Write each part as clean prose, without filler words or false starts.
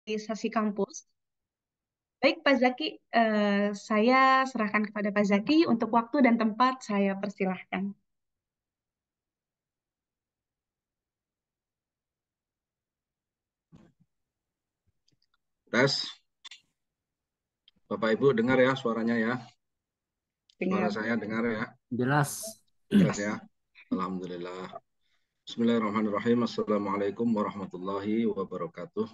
Sesi kampus. Baik, Pak Zaki, saya serahkan kepada Pak Zaki untuk waktu dan tempat saya persilahkan. Tes, Bapak Ibu dengar ya suaranya ya. Suara Dengar. saya dengar ya. Jelas. Jelas ya. Alhamdulillah. Bismillahirrahmanirrahim. Assalamualaikum warahmatullahi wabarakatuh.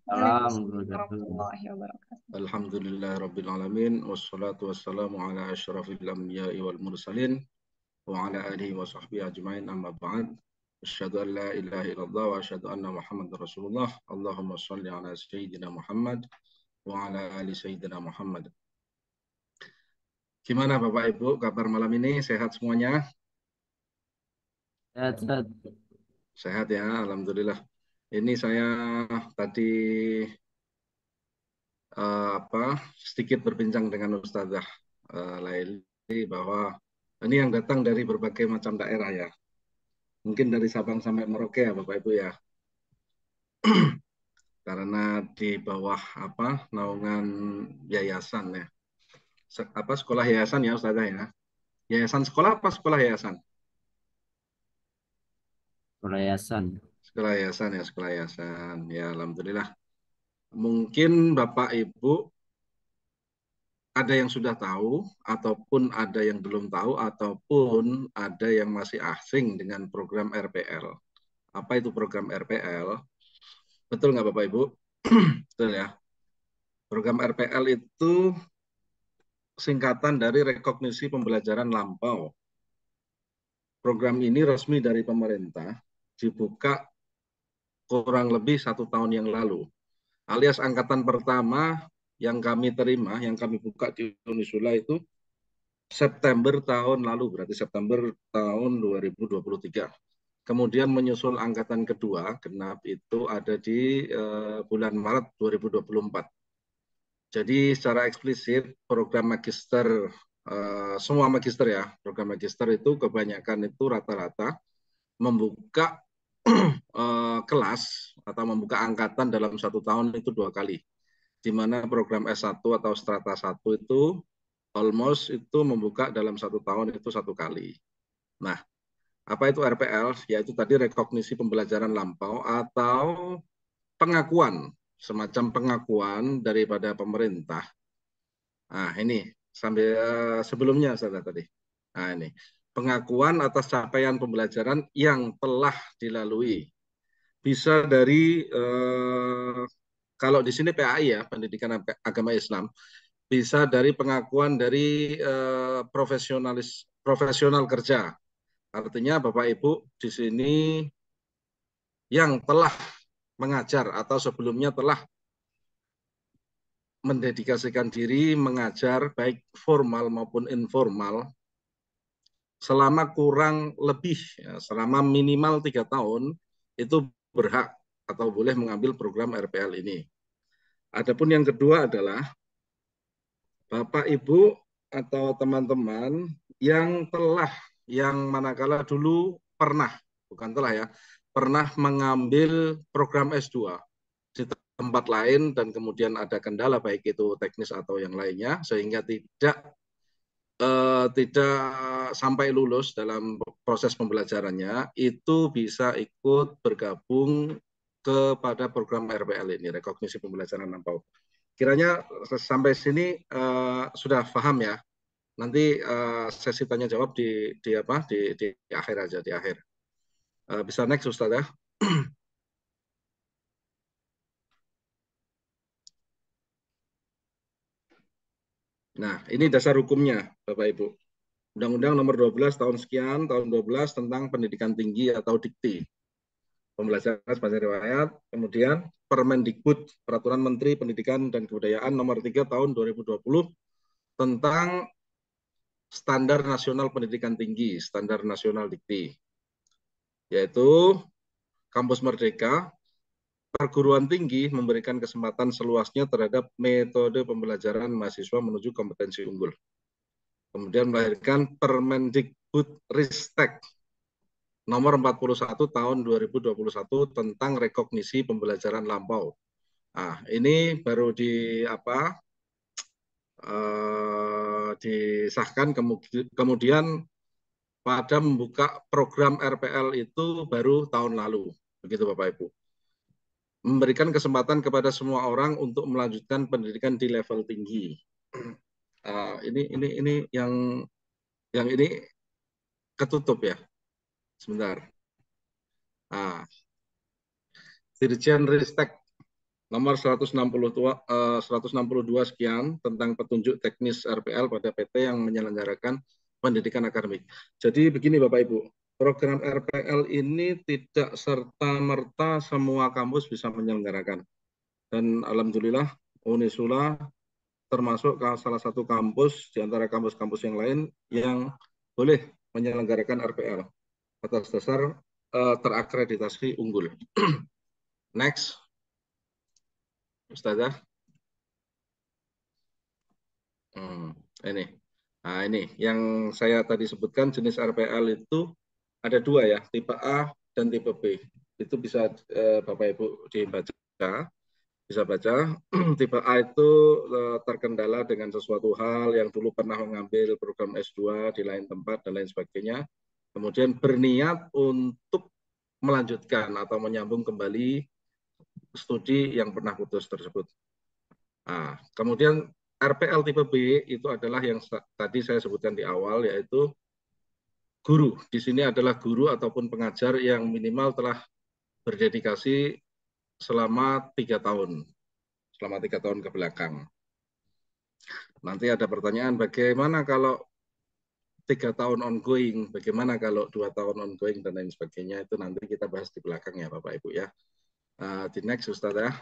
Salam Waalaikumsalam warahmatullahi. warahmatullahi wabarakatuh. Alhamdulillah rabbil alamin wassalatu wassalamu ala asyrafil anbiya'i wal mursalin wa ala alihi wa sahbihi ajmain amma ba'd. Asyhadu an la ilaha illallah wa asyhadu anna Muhammadar Rasulullah. Allahumma shalli ala sayyidina Muhammad wa ala ali sayyidina Muhammad. Gimana Bapak Ibu kabar malam ini? Sehat semuanya? Sehat. Sehat ya, Alhamdulillah. Ini saya tadi sedikit berbincang dengan Ustazah Laili bahwa ini yang datang dari berbagai macam daerah ya. Mungkin dari Sabang sampai Merauke ya Bapak Ibu ya. Karena di bawah naungan yayasan ya. Sekolah yayasan ya Ustazah ya. Yayasan sekolah apa sekolah yayasan? Yayasan. Sekolah yayasan ya, sekolah yayasan. Ya Alhamdulillah. Mungkin Bapak Ibu ada yang sudah tahu, ataupun ada yang belum tahu, ataupun ada yang masih asing dengan program RPL. Apa itu program RPL? Betul nggak Bapak Ibu? Betul ya. Program RPL itu singkatan dari rekognisi pembelajaran lampau. Program ini resmi dari pemerintah, dibuka kurang lebih 1 tahun yang lalu. Alias angkatan pertama yang kami terima, yang kami buka di Unisula itu September tahun lalu, berarti September tahun 2023. Kemudian menyusul angkatan kedua, genap itu ada di bulan Maret 2024. Jadi secara eksplisit program magister, semua magister ya, program magister itu kebanyakan itu rata-rata membuka kelas atau membuka angkatan dalam 1 tahun itu 2 kali. Di mana program S1 atau strata 1 itu almost itu membuka dalam 1 tahun itu 1 kali. Nah, apa itu RPL? Yaitu tadi rekognisi pembelajaran lampau atau pengakuan, semacam pengakuan daripada pemerintah. Nah, ini sambil sebelumnya saya tadi. Nah, ini pengakuan atas capaian pembelajaran yang telah dilalui. Bisa dari kalau di sini PAI ya, Pendidikan Agama Islam, bisa dari pengakuan dari profesional kerja. Artinya Bapak Ibu di sini yang telah mengajar atau sebelumnya telah mendedikasikan diri mengajar baik formal maupun informal selama kurang lebih selama minimal 3 tahun itu berhak atau boleh mengambil program RPL ini. Adapun yang kedua adalah Bapak Ibu atau teman-teman yang manakala dulu pernah, bukan telah ya, pernah mengambil program S2 di tempat lain dan kemudian ada kendala baik itu teknis atau yang lainnya sehingga tidak sampai lulus dalam proses pembelajarannya, itu bisa ikut bergabung kepada program RPL ini, rekognisi pembelajaran lampau. Kiranya sampai sini sudah paham ya. Nanti sesi tanya jawab di akhir aja, di akhir. Bisa next Ustaz ya. Nah, ini dasar hukumnya Bapak Ibu. Undang-Undang nomor 12 tahun sekian, tahun 12 tentang pendidikan tinggi atau dikti. Pembelajaran bahasa riwayat, kemudian Permendikbud, Peraturan Menteri Pendidikan dan Kebudayaan nomor 3 tahun 2020 tentang Standar Nasional Pendidikan Tinggi, Standar Nasional Dikti. Yaitu Kampus Merdeka, perguruan tinggi memberikan kesempatan seluasnya terhadap metode pembelajaran mahasiswa menuju kompetensi unggul. Kemudian melahirkan Permendikbud Ristek nomor 41 tahun 2021 tentang rekognisi pembelajaran lampau. Nah, ini baru disahkan, kemudian pada membuka program RPL itu baru tahun lalu, begitu Bapak Ibu. Memberikan kesempatan kepada semua orang untuk melanjutkan pendidikan di level tinggi. Ini yang ini ketutup ya, sebentar. Dirjen Ristek nomor 162 sekian tentang petunjuk teknis RPL pada PT yang menyelenggarakan pendidikan akademik. Jadi begini Bapak Ibu, program RPL ini tidak serta-merta semua kampus bisa menyelenggarakan. Dan alhamdulillah Unisula termasuk salah satu kampus di antara kampus-kampus yang lain yang boleh menyelenggarakan RPL atas dasar terakreditasi unggul. Next, Ustazah. Ini. Nah, ini yang saya tadi sebutkan jenis RPL itu ada dua ya, tipe A dan tipe B. Itu bisa Bapak Ibu dibaca, bisa baca. Tipe A itu terkendala dengan sesuatu hal yang dulu pernah mengambil program S2 di lain tempat dan lain sebagainya. Kemudian berniat untuk melanjutkan atau menyambung kembali studi yang pernah putus tersebut. Nah, kemudian RPL tipe B itu adalah yang tadi saya sebutkan di awal, yaitu guru. Di sini adalah guru ataupun pengajar yang minimal telah berdedikasi selama 3 tahun. Selama 3 tahun ke belakang. Nanti ada pertanyaan, bagaimana kalau 3 tahun ongoing, bagaimana kalau 2 tahun ongoing, dan lain sebagainya. Itu nanti kita bahas di belakang ya Bapak Ibu ya. Di next Ustazah.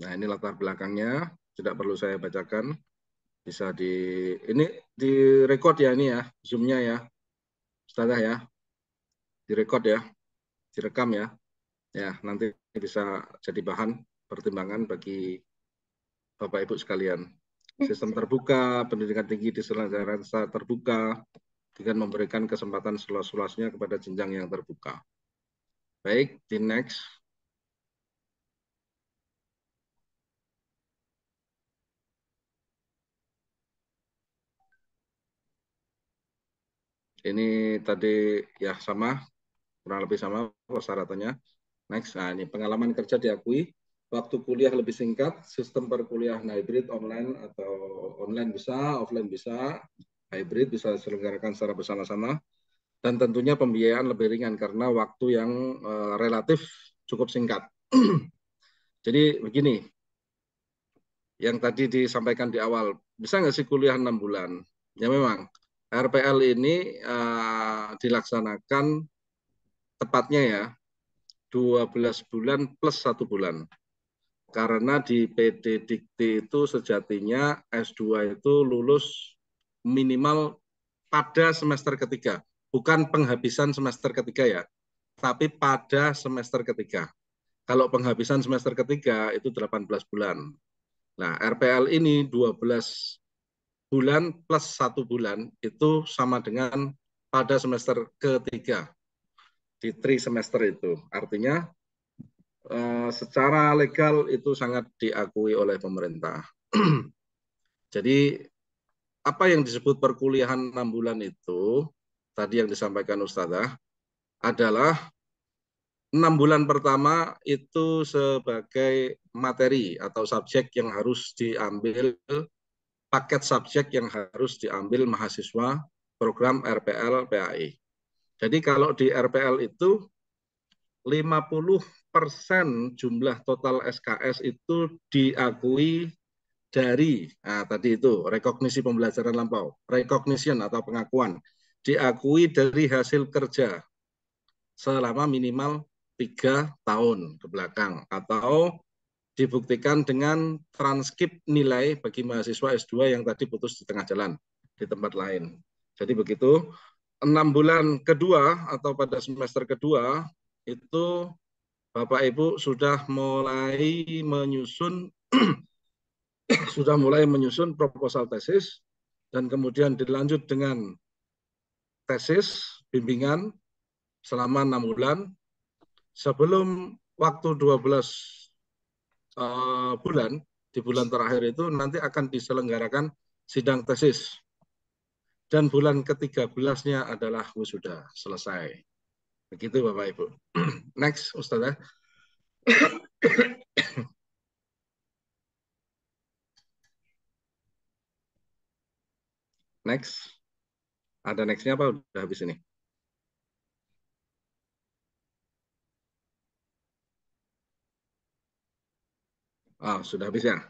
Nah, ini latar belakangnya, tidak perlu saya bacakan. Bisa ini direkod ya, ini ya, Zoom-nya ya, Ustazah ya, direkod ya, direkam ya. Ya, nanti bisa jadi bahan pertimbangan bagi Bapak Ibu sekalian. Sistem terbuka, pendidikan tinggi diselenggarakan secara terbuka, dengan memberikan kesempatan seluas-luasnya kepada jenjang yang terbuka. Baik, di next. Ini tadi ya sama, kurang lebih sama persyaratannya. Next, nah ini pengalaman kerja diakui, waktu kuliah lebih singkat, sistem perkuliahan hybrid online atau online bisa, offline bisa, hybrid bisa diselenggarakan secara bersama-sama, dan tentunya pembiayaan lebih ringan karena waktu yang relatif cukup singkat. Jadi begini, yang tadi disampaikan di awal, bisa nggak sih kuliah 6 bulan? Ya memang, RPL ini dilaksanakan tepatnya ya, 12 bulan plus 1 bulan. Karena di PD Dikti itu sejatinya S2 itu lulus minimal pada semester ketiga. Bukan penghabisan semester ketiga ya, tapi pada semester ketiga. Kalau penghabisan semester ketiga itu 18 bulan. Nah, RPL ini 12 bulan plus 1 bulan itu sama dengan pada semester ketiga. Di 3 semester itu. Artinya secara legal itu sangat diakui oleh pemerintah. Jadi apa yang disebut perkuliahan 6 bulan itu, tadi yang disampaikan Ustazah, adalah 6 bulan pertama itu sebagai materi atau subjek yang harus diambil, paket subjek yang harus diambil mahasiswa program RPL PAI. Jadi kalau di RPL itu 50% jumlah total SKS itu diakui dari, nah tadi itu, rekognisi pembelajaran lampau, recognition atau pengakuan, diakui dari hasil kerja selama minimal 3 tahun ke belakang, atau dibuktikan dengan transkrip nilai bagi mahasiswa S2 yang tadi putus di tengah jalan di tempat lain. Jadi begitu, 6 bulan kedua atau pada semester kedua, itu Bapak Ibu sudah mulai menyusun proposal tesis, dan kemudian dilanjut dengan tesis bimbingan selama 6 bulan. Sebelum waktu 12 bulan, di bulan terakhir itu nanti akan diselenggarakan sidang tesis. Dan bulan ke-13-nya adalah wisuda selesai. Begitu Bapak Ibu. Next, Ustazah. Next. Ada nextnya apa? Udah habis ini. Sudah habis ya?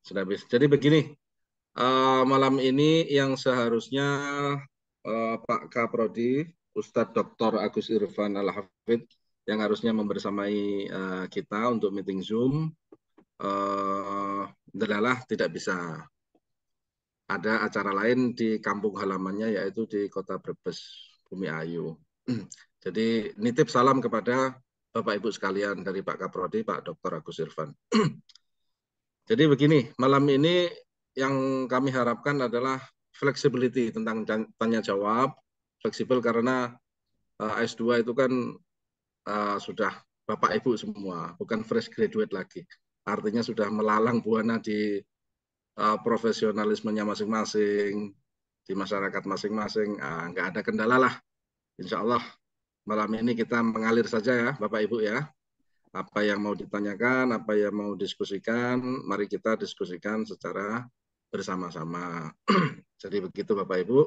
Sudah habis. Jadi begini, malam ini yang seharusnya Pak Kaprodi, Ustadz Dr. Agus Irfan Al-Hafidh, yang harusnya membersamai kita untuk meeting Zoom, adalah tidak bisa. Ada acara lain di kampung halamannya, yaitu di Kota Brebes, Bumi Ayu. Jadi nitip salam kepada Bapak Ibu sekalian dari Pak Kaprodi, Pak Dr. Agus Irfan. Jadi begini, malam ini yang kami harapkan adalah flexibility tentang tanya jawab, fleksibel karena S2 itu kan sudah Bapak Ibu semua, bukan fresh graduate lagi. Artinya sudah melalang buana di profesionalismenya masing-masing, di masyarakat masing-masing, nggak ada kendala lah. Insya Allah malam ini kita mengalir saja ya Bapak Ibu ya. Apa yang mau ditanyakan, apa yang mau diskusikan, mari kita diskusikan secara bersama-sama. Jadi begitu Bapak Ibu,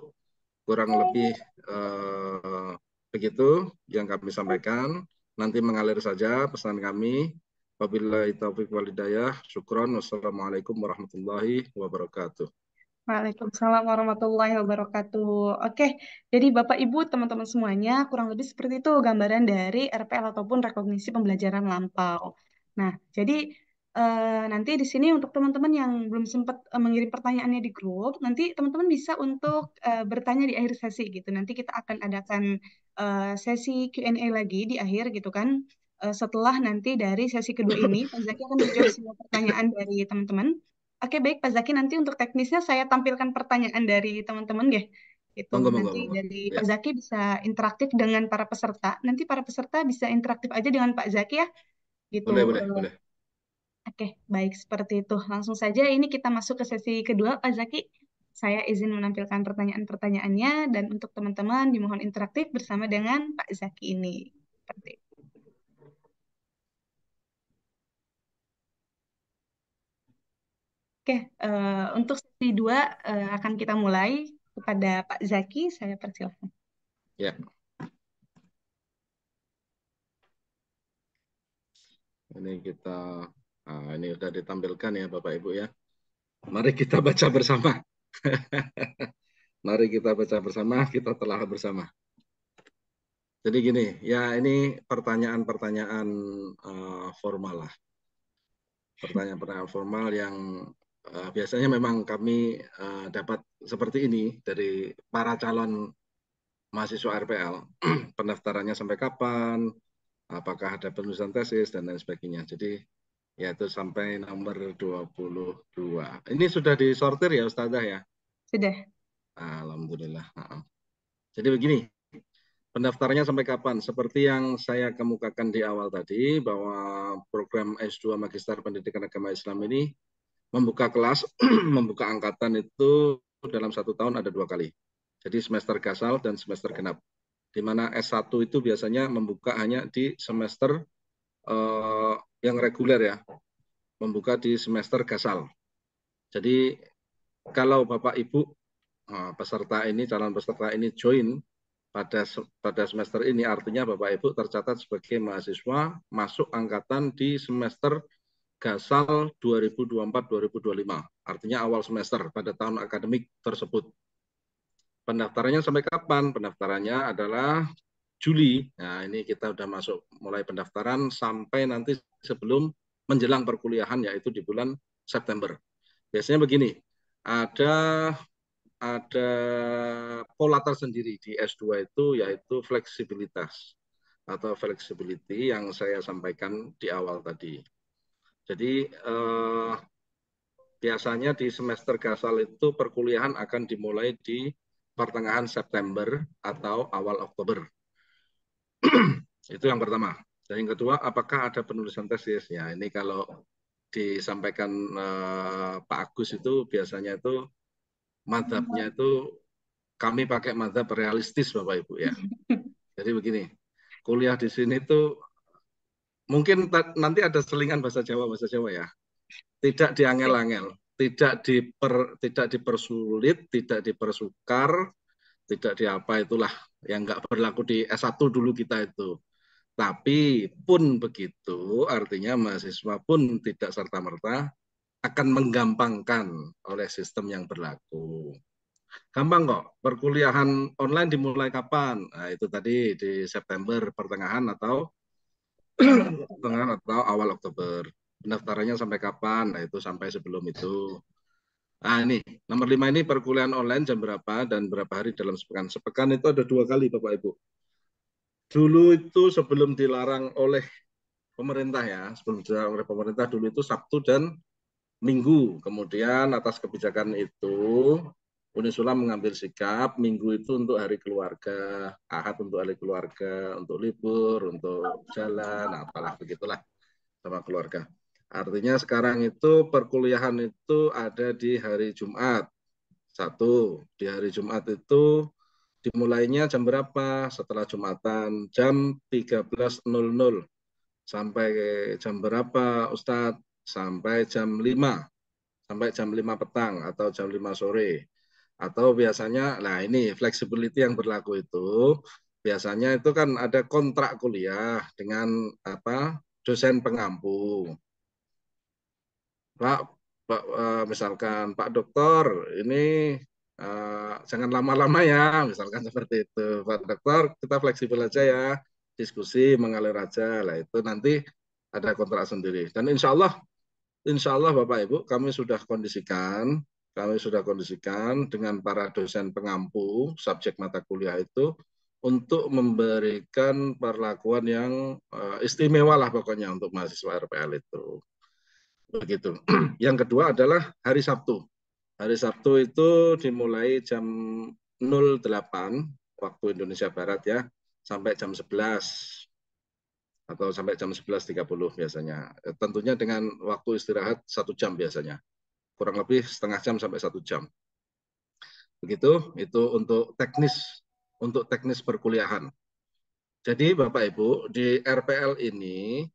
kurang lebih begitu yang kami sampaikan. Nanti mengalir saja pesan kami. Wabillahi taufiq wal hidayah. Syukron. Wassalamualaikum warahmatullahi wabarakatuh. Waalaikumsalam warahmatullahi wabarakatuh. Oke, jadi Bapak Ibu, teman-teman semuanya, kurang lebih seperti itu gambaran dari RPL ataupun rekognisi pembelajaran lampau. Nah, jadi nanti di sini untuk teman-teman yang belum sempat mengirim pertanyaannya di grup, nanti teman-teman bisa untuk bertanya di akhir sesi gitu. Nanti kita akan adakan sesi Q&A lagi di akhir gitu kan. Setelah nanti dari sesi kedua ini, Pak Zaki akan menjawab semua pertanyaan dari teman-teman. Oke, baik Pak Zaki, nanti untuk teknisnya saya tampilkan pertanyaan dari teman-teman ya. Itu Monggo, monggo, nanti monggo. dari Ya. Pak Zaki bisa interaktif dengan para peserta. Nanti para peserta bisa interaktif aja dengan Pak Zaki ya. Gitu. Boleh, boleh, boleh. Oke, baik seperti itu. Langsung saja ini kita masuk ke sesi kedua Pak Zaki. Saya izin menampilkan pertanyaan-pertanyaannya dan untuk teman-teman dimohon interaktif bersama dengan Pak Zaki ini. Seperti itu. Oke, untuk sesi dua akan kita mulai kepada Pak Zaki. Saya persilahkan. Ya. Ini kita, ini sudah ditampilkan ya Bapak Ibu ya. Mari kita baca bersama. Mari kita baca bersama, kita telah bersama. Jadi gini, ya ini pertanyaan-pertanyaan formal lah. Pertanyaan-pertanyaan formal yang biasanya memang kami dapat seperti ini dari para calon mahasiswa RPL. Pendaftarannya sampai kapan, apakah ada penulisan tesis, dan lain sebagainya. Jadi yaitu sampai nomor 22. Ini sudah disortir ya Ustazah ya? Sudah. Alhamdulillah. Jadi begini, pendaftarannya sampai kapan? Seperti yang saya kemukakan di awal tadi, bahwa program S2 Magister Pendidikan Agama Islam ini membuka kelas, membuka angkatan itu dalam 1 tahun ada 2 kali. Jadi semester gasal dan semester genap. Di mana S1 itu biasanya membuka hanya di semester yang reguler ya, membuka di semester gasal. Jadi kalau Bapak Ibu peserta ini, calon peserta ini join pada semester ini, artinya Bapak Ibu tercatat sebagai mahasiswa masuk angkatan di semester gasal 2024-2025. Artinya awal semester pada tahun akademik tersebut. Pendaftarannya sampai kapan? Pendaftarannya adalah Juli. Nah, ini kita sudah masuk mulai pendaftaran sampai nanti sebelum menjelang perkuliahan, yaitu di bulan September. Biasanya begini, ada pola tersendiri di S2 itu, yaitu fleksibilitas atau flexibility yang saya sampaikan di awal tadi. Jadi biasanya di semester gasal itu perkuliahan akan dimulai di pertengahan September atau awal Oktober. Itu yang pertama. Dan yang kedua, apakah ada penulisan tesis? Ya, ini kalau disampaikan Pak Agus itu biasanya itu madhabnya itu kami pakai madhab realistis Bapak Ibu ya. Jadi begini, kuliah di sini tuh mungkin nanti ada selingan bahasa Jawa ya. Tidak diangel-angel, tidak dipersulit, tidak dipersukar, tidak diapa itulah yang nggak berlaku di S1 dulu kita itu. Tapi pun begitu, artinya mahasiswa pun tidak serta-merta akan menggampangkan oleh sistem yang berlaku. Gampang kok, perkuliahan online dimulai kapan? Nah, itu tadi di September pertengahan atau awal Oktober. Pendaftarannya sampai kapan? Nah, itu sampai sebelum itu. Nah, ini nomor 5 ini perkuliahan online jam berapa dan berapa hari dalam sepekan. Sepekan itu ada 2 kali Bapak Ibu. Dulu itu sebelum dilarang oleh pemerintah ya, sebelum dilarang oleh pemerintah dulu itu Sabtu dan Minggu. Kemudian atas kebijakan itu Unisula mengambil sikap Minggu itu untuk hari keluarga, Ahad untuk hari keluarga, untuk libur, untuk jalan, apalah begitulah sama keluarga. Artinya sekarang itu perkuliahan itu ada di hari Jumat. Satu, di hari Jumat itu dimulainya jam berapa? Setelah Jumatan, jam 13.00. Sampai jam berapa Ustadz? Sampai jam 5. Sampai jam 5 petang atau jam 5 sore. Atau biasanya, nah ini flexibility yang berlaku itu, biasanya itu kan ada kontrak kuliah dengan apa dosen pengampu. Pak, misalkan Pak Dokter, ini jangan lama-lama ya, misalkan seperti itu. Pak Dokter, kita fleksibel aja ya, diskusi mengalir aja. Lah itu nanti ada kontrak sendiri. Dan insya Allah Bapak Ibu, kami sudah kondisikan dengan para dosen pengampu subjek mata kuliah itu untuk memberikan perlakuan yang istimewa lah pokoknya untuk mahasiswa RPL itu. Begitu. Yang kedua adalah hari Sabtu. Hari Sabtu itu dimulai jam 08 waktu Indonesia Barat ya, sampai jam 11 atau sampai jam 11.30 biasanya. Tentunya dengan waktu istirahat 1 jam biasanya. Kurang lebih setengah jam sampai 1 jam. Begitu, itu untuk teknis perkuliahan. Jadi Bapak Ibu, di RPL ini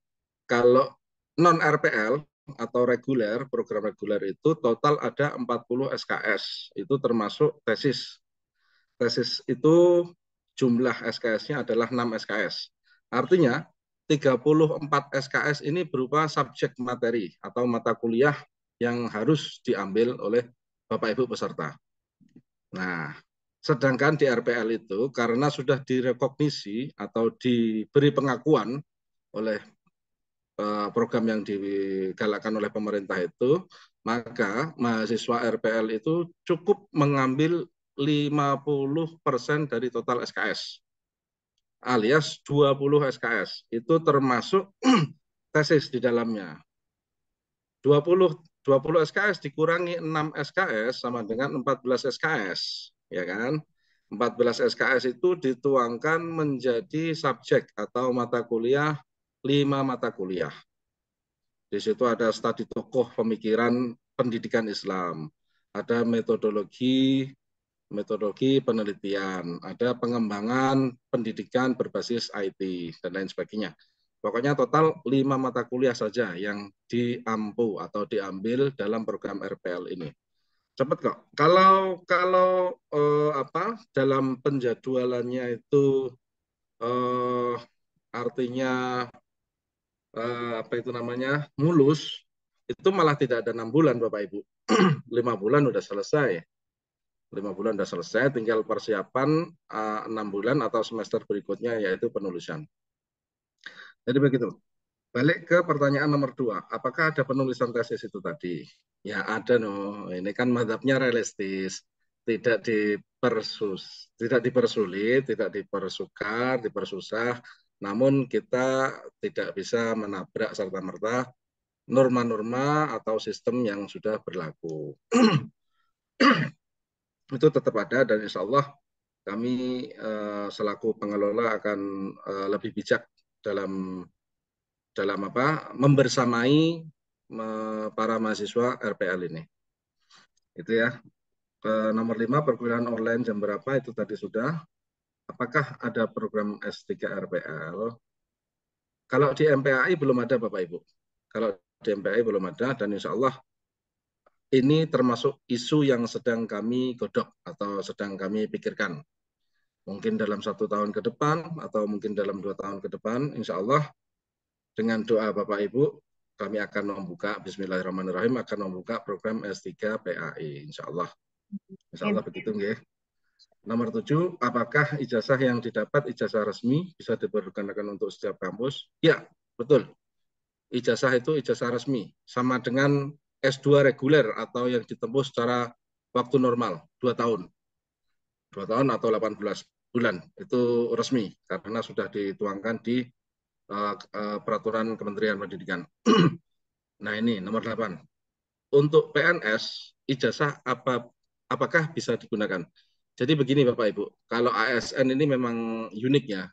kalau non RPL atau reguler, program reguler itu total ada 40 SKS. Itu termasuk tesis. Tesis itu jumlah SKS-nya adalah 6 SKS. Artinya 34 SKS ini berupa subjek materi atau mata kuliah yang harus diambil oleh Bapak Ibu peserta. Nah, sedangkan di RPL itu karena sudah direkognisi atau diberi pengakuan oleh program yang digalakkan oleh pemerintah itu, maka mahasiswa RPL itu cukup mengambil 50% dari total SKS, alias 20 SKS. Itu termasuk tesis di dalamnya. 20 SKS dikurangi 6 SKS sama dengan 14 SKS, ya kan? 14 SKS itu dituangkan menjadi subjek atau mata kuliah, 5 mata kuliah. Di situ ada studi tokoh pemikiran pendidikan Islam, ada metodologi penelitian, ada pengembangan pendidikan berbasis IT, dan lain sebagainya. Pokoknya total 5 mata kuliah saja yang diampu atau diambil dalam program RPL ini. Cepat kok. Kalau dalam penjadwalannya itu artinya apa itu namanya mulus, itu malah tidak ada 6 bulan Bapak Ibu. 5 bulan udah selesai. 5 bulan sudah selesai, tinggal persiapan 6 bulan atau semester berikutnya yaitu penulisan. Jadi begitu. Balik ke pertanyaan nomor 2, apakah ada penulisan tesis itu tadi? Ya ada no. Ini kan madhabnya realistis, tidak dipersulit, tidak dipersukar, dipersusah. Namun kita tidak bisa menabrak serta-merta norma-norma atau sistem yang sudah berlaku. itu tetap ada, dan insya Allah kami selaku pengelola akan lebih bijak dalam membersamai para mahasiswa RPL ini. Itu ya. Nomor 5, perkuliahan online jam berapa, itu tadi sudah. Apakah ada program S3 RPL? Kalau di MPAI belum ada, Bapak Ibu. Kalau di MPAI belum ada, dan insya Allah ini termasuk isu yang sedang kami godok atau sedang kami pikirkan. Mungkin dalam 1 tahun ke depan atau mungkin dalam 2 tahun ke depan, insya Allah dengan doa Bapak Ibu, kami akan membuka, Bismillahirrahmanirrahim, akan membuka program S3 PAI, insya Allah. Insya Allah begitu, nggih. Nomor 7, apakah ijazah yang didapat ijazah resmi bisa dipergunakan untuk setiap kampus? Ya, betul. Ijazah itu ijazah resmi, sama dengan S2 reguler atau yang ditempuh secara waktu normal, 2 tahun. 2 tahun atau 18 bulan, itu resmi, karena sudah dituangkan di peraturan Kementerian Pendidikan. Nah ini nomor 8. Untuk PNS, ijazah apakah bisa digunakan? Jadi begini Bapak Ibu, kalau ASN ini memang unik ya.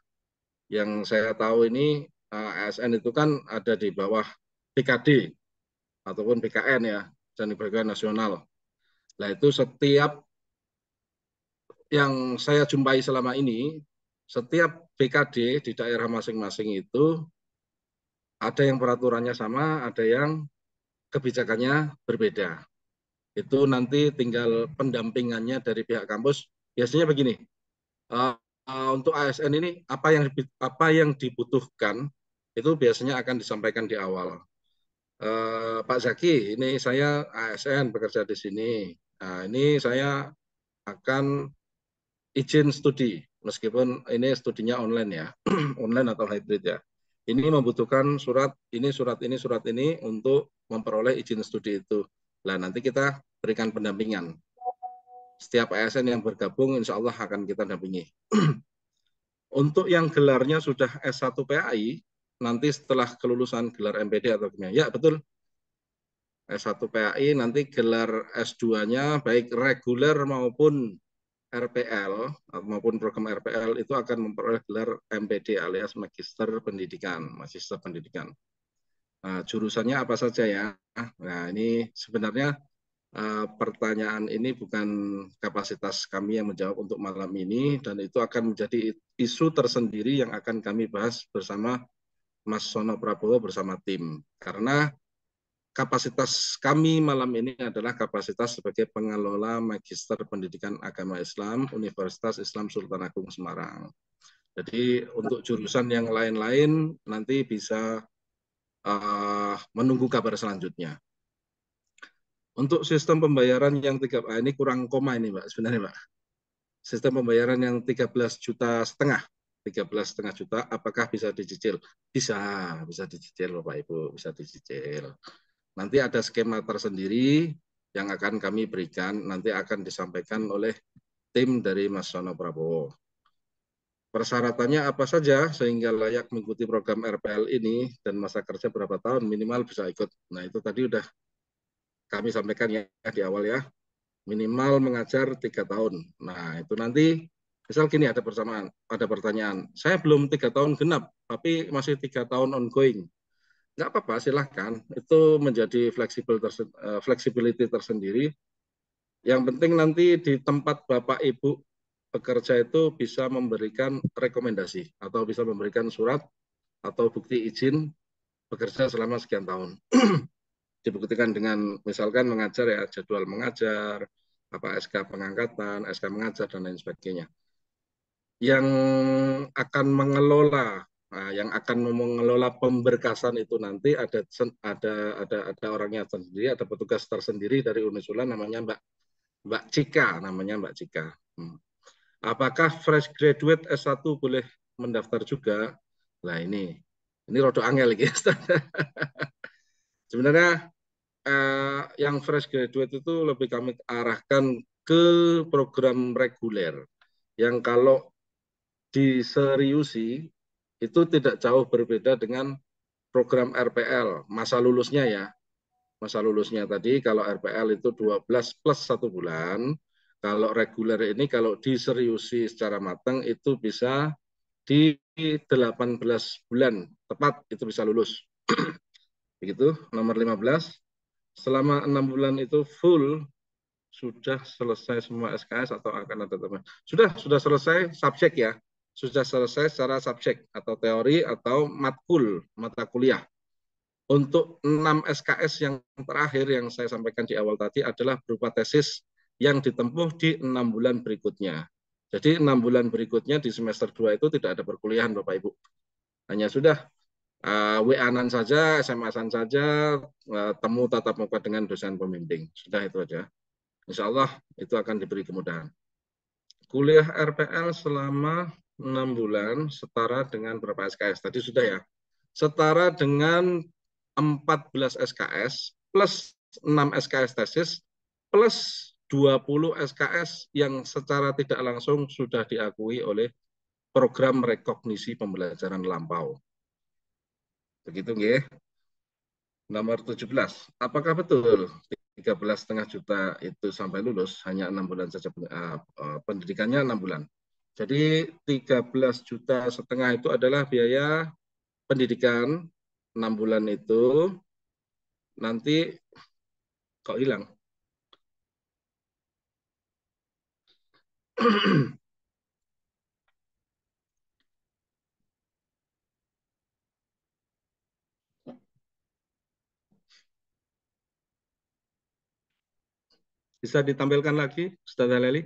Yang saya tahu ini ASN itu kan ada di bawah BKD ataupun BKN ya, dan Perguruan Nasional. Nah itu setiap yang saya jumpai selama ini, setiap BKD di daerah masing-masing itu ada yang peraturannya sama, ada yang kebijakannya berbeda. Itu nanti tinggal pendampingannya dari pihak kampus. Biasanya begini, untuk ASN ini apa yang dibutuhkan itu biasanya akan disampaikan di awal. Pak Zaki, ini saya ASN bekerja di sini. Nah, ini saya akan izin studi, meskipun ini studinya online ya, online atau hybrid ya. Ini membutuhkan surat ini untuk memperoleh izin studi itu. Nah, nanti kita berikan pendampingan. Setiap ASN yang bergabung, insya Allah akan kita dampingi. Untuk yang gelarnya sudah S1 PAI, nanti setelah kelulusan gelar MPD atau gimana? Ya, betul. S1 PAI, nanti gelar S2-nya baik reguler maupun RPL maupun program RPL itu akan memperoleh gelar MPD alias Magister Pendidikan, Magister Pendidikan. Jurusannya apa saja ya? Nah, ini sebenarnya pertanyaan ini bukan kapasitas kami yang menjawab untuk malam ini, dan itu akan menjadi isu tersendiri yang akan kami bahas bersama Mas Sono Prabowo bersama tim. Karena kapasitas kami malam ini adalah kapasitas sebagai pengelola Magister Pendidikan Agama Islam Universitas Islam Sultan Agung Semarang. Jadi untuk jurusan yang lain-lain nanti bisa menunggu kabar selanjutnya. Untuk sistem pembayaran yang ini kurang koma ini Mbak sebenarnya Mbak. Sistem pembayaran yang 13,5 juta, 13,5 juta, apakah bisa dicicil? Bisa dicicil Bapak Ibu, bisa dicicil. Nanti ada skema tersendiri yang akan kami berikan, nanti akan disampaikan oleh tim dari Mas Sono Prabowo. Persyaratannya apa saja sehingga layak mengikuti program RPL ini, dan masa kerja berapa tahun minimal bisa ikut. Nah itu tadi udah kami sampaikan ya di awal ya, minimal mengajar 3 tahun. Nah itu nanti misal gini, ada pertanyaan, saya belum 3 tahun genap, tapi masih 3 tahun ongoing. Nggak apa-apa, silahkan. Itu menjadi flexibility tersendiri. Yang penting nanti di tempat Bapak Ibu bekerja itu bisa memberikan rekomendasi atau bisa memberikan surat atau bukti izin bekerja selama sekian tahun. Dibuktikan dengan misalkan mengajar ya, jadwal mengajar, SK pengangkatan, SK mengajar, dan lain sebagainya. Yang akan mengelola pemberkasan itu nanti ada orangnya sendiri, ada petugas tersendiri dari Unisulan namanya Mbak Cika, Apakah fresh graduate S1 boleh mendaftar juga? Nah ini rodo angel gitu. Sebenarnya yang fresh graduate itu lebih kami arahkan ke program reguler yang kalau diseriusi itu tidak jauh berbeda dengan program RPL masa lulusnya ya. Masa lulusnya tadi kalau RPL itu 12 plus 1 bulan, Kalau reguler ini kalau diseriusi secara matang itu bisa di 18 bulan tepat itu bisa lulus. Begitu. Nomor 15, selama 6 bulan itu full sudah selesai semua SKS atau akan ada teman. Sudah selesai subjek ya. Sudah selesai secara subjek atau teori atau matkul, mata kuliah. Untuk 6 SKS yang terakhir yang saya sampaikan di awal tadi adalah berupa tesis yang ditempuh di 6 bulan berikutnya. Jadi 6 bulan berikutnya di semester 2 itu tidak ada perkuliahan Bapak Ibu. Hanya sudah WA-an saja, SMS-an saja, temu tatap muka dengan dosen pembimbing. Sudah itu aja. Insya Allah itu akan diberi kemudahan. Kuliah RPL selama 6 bulan setara dengan berapa SKS? Tadi sudah ya. Setara dengan 14 SKS plus 6 SKS tesis plus 20 SKS yang secara tidak langsung sudah diakui oleh program rekognisi pembelajaran lampau. Begitu nggih. Nomor 17. Apakah betul 13,5 juta itu sampai lulus hanya 6 bulan saja pendidikannya 6 bulan. Jadi 13,5 juta itu adalah biaya pendidikan 6 bulan itu. Nanti kok hilang? Bisa ditampilkan lagi, Ustazah Leli?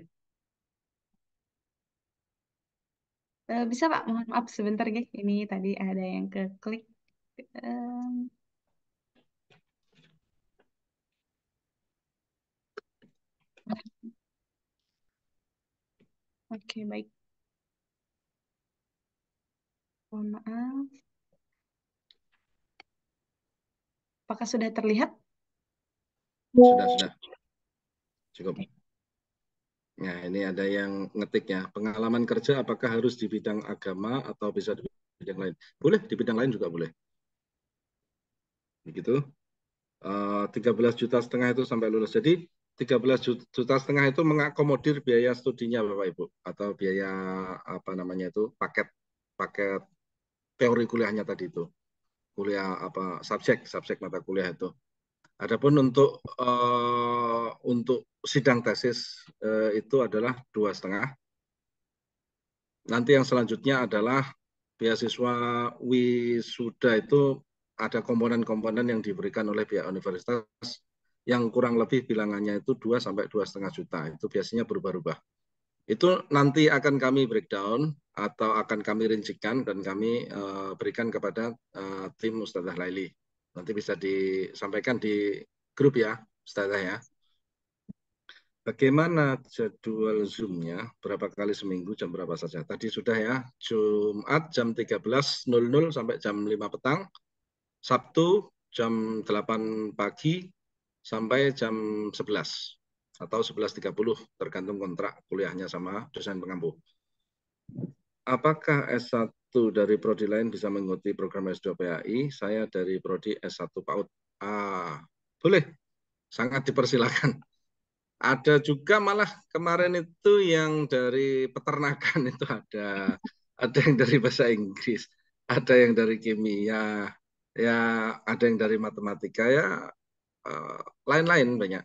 Bisa Pak, mohon maaf sebentar guys. Ini tadi ada yang ke klik. Oke, baik. Mohon maaf. Apakah sudah terlihat? Sudah. Cukup. Nah, ini ada yang ngetik ya. Pengalaman kerja apakah harus di bidang agama atau bisa di bidang lain? Boleh, di bidang lain juga boleh. Begitu. 13,5 juta itu sampai lulus. Jadi 13,5 juta itu mengakomodir biaya studinya Bapak Ibu atau biaya apa namanya itu paket teori kuliahnya tadi itu. Kuliah apa subjek mata kuliah itu. Adapun untuk sidang tesis itu adalah 2,5. Nanti yang selanjutnya adalah beasiswa wisuda itu ada komponen-komponen yang diberikan oleh pihak universitas yang kurang lebih bilangannya itu 2 sampai 2,5 juta. Itu biasanya berubah-ubah. Itu nanti akan kami breakdown atau akan kami rincikan dan kami berikan kepada tim Ustazah Laili. Nanti bisa disampaikan di grup ya, Ustazah ya. Bagaimana jadwal Zoom-nya? Berapa kali seminggu, jam berapa saja? Tadi sudah ya, Jumat jam 13.00 sampai jam 5 petang, Sabtu jam 8 pagi sampai jam 11 atau 11.30, tergantung kontrak kuliahnya sama dosen pengampu. Apakah S1 dari prodi lain bisa mengikuti program S2 PAI? Saya dari prodi S1 PAUD. Boleh, sangat dipersilakan. Ada juga malah kemarin itu yang dari peternakan itu ada yang dari bahasa Inggris, ada yang dari kimia, ya ada yang dari matematika ya lain-lain banyak.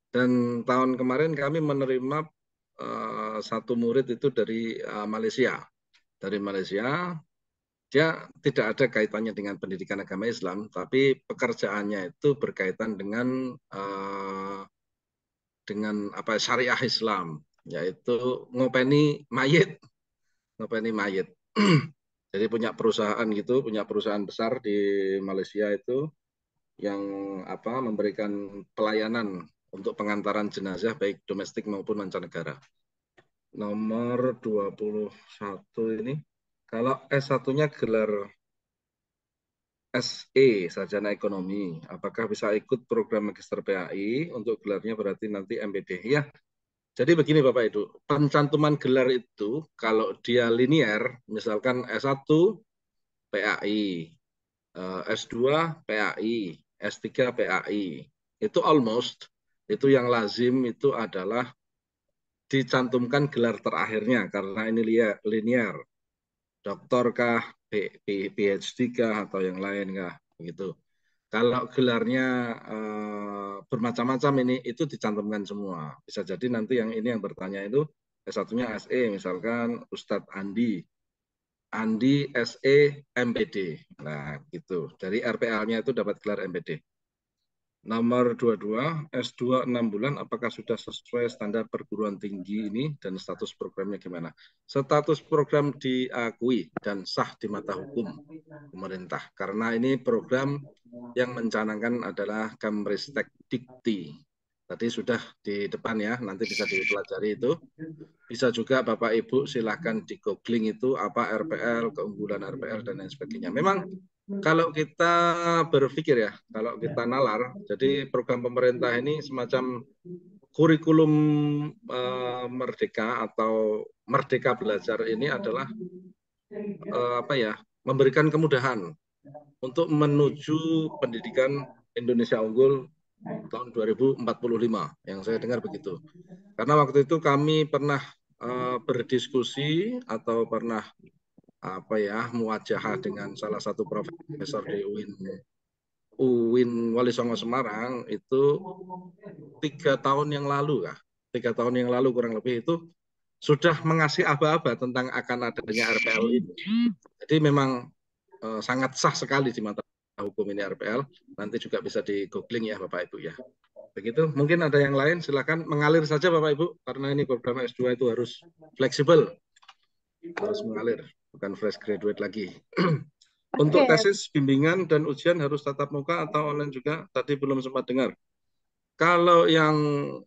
Dan tahun kemarin kami menerima satu murid itu dari Malaysia. Dari Malaysia, dia tidak ada kaitannya dengan pendidikan agama Islam, tapi pekerjaannya itu berkaitan dengan apa syariah Islam, yaitu ngopeni mayit. Jadi punya perusahaan besar di Malaysia itu yang apa memberikan pelayanan untuk pengantaran jenazah baik domestik maupun mancanegara. Nomor 21 ini, kalau S1-nya gelar SE, Sarjana Ekonomi, apakah bisa ikut program Magister PAI? Untuk gelarnya berarti nanti MPD. Ya, jadi begini Bapak Ibu, pencantuman gelar itu kalau dia linear, misalkan S1 PAI, S2 PAI, S3 PAI, itu almost, itu yang lazim itu adalah dicantumkan gelar terakhirnya karena ini linear. Doktor kah, PhD kah, atau yang lain kah, begitu. Kalau gelarnya bermacam-macam ini, itu dicantumkan semua. Bisa jadi nanti yang ini yang bertanya itu S1-nya SE, misalkan Ustadz Andi SE MPD. Nah, gitu. Dari RPL-nya itu dapat gelar MPD. Nomor 22, S2 6 bulan, apakah sudah sesuai standar perguruan tinggi ini dan status programnya gimana? Status program diakui dan sah di mata hukum pemerintah. Karena ini program yang mencanangkan adalah Kemristek Dikti. Tadi sudah di depan ya, nanti bisa dipelajari itu. Bisa juga Bapak Ibu silahkan di googling itu apa RPL, keunggulan RPL, dan lain sebagainya. Memang kalau kita berpikir ya, kalau kita nalar, jadi program pemerintah ini semacam kurikulum merdeka atau merdeka belajar ini adalah memberikan kemudahan untuk menuju pendidikan Indonesia unggul tahun 2045 yang saya dengar begitu. Karena waktu itu kami pernah berdiskusi atau pernah muwajahah dengan salah satu profesor di UIN Wali Songo Semarang itu 3 tahun yang lalu 3 tahun yang lalu kurang lebih itu sudah mengasih aba-aba tentang akan adanya RPL ini. Jadi memang sangat sah sekali di mata hukum ini RPL. Nanti juga bisa di googling ya Bapak Ibu ya. Begitu. Mungkin ada yang lain, silakan mengalir saja Bapak Ibu, karena ini program S2 itu harus fleksibel, harus mengalir, bukan fresh graduate lagi. Untuk Oke, tesis, bimbingan, dan ujian harus tatap muka atau online juga, tadi belum sempat dengar. Kalau yang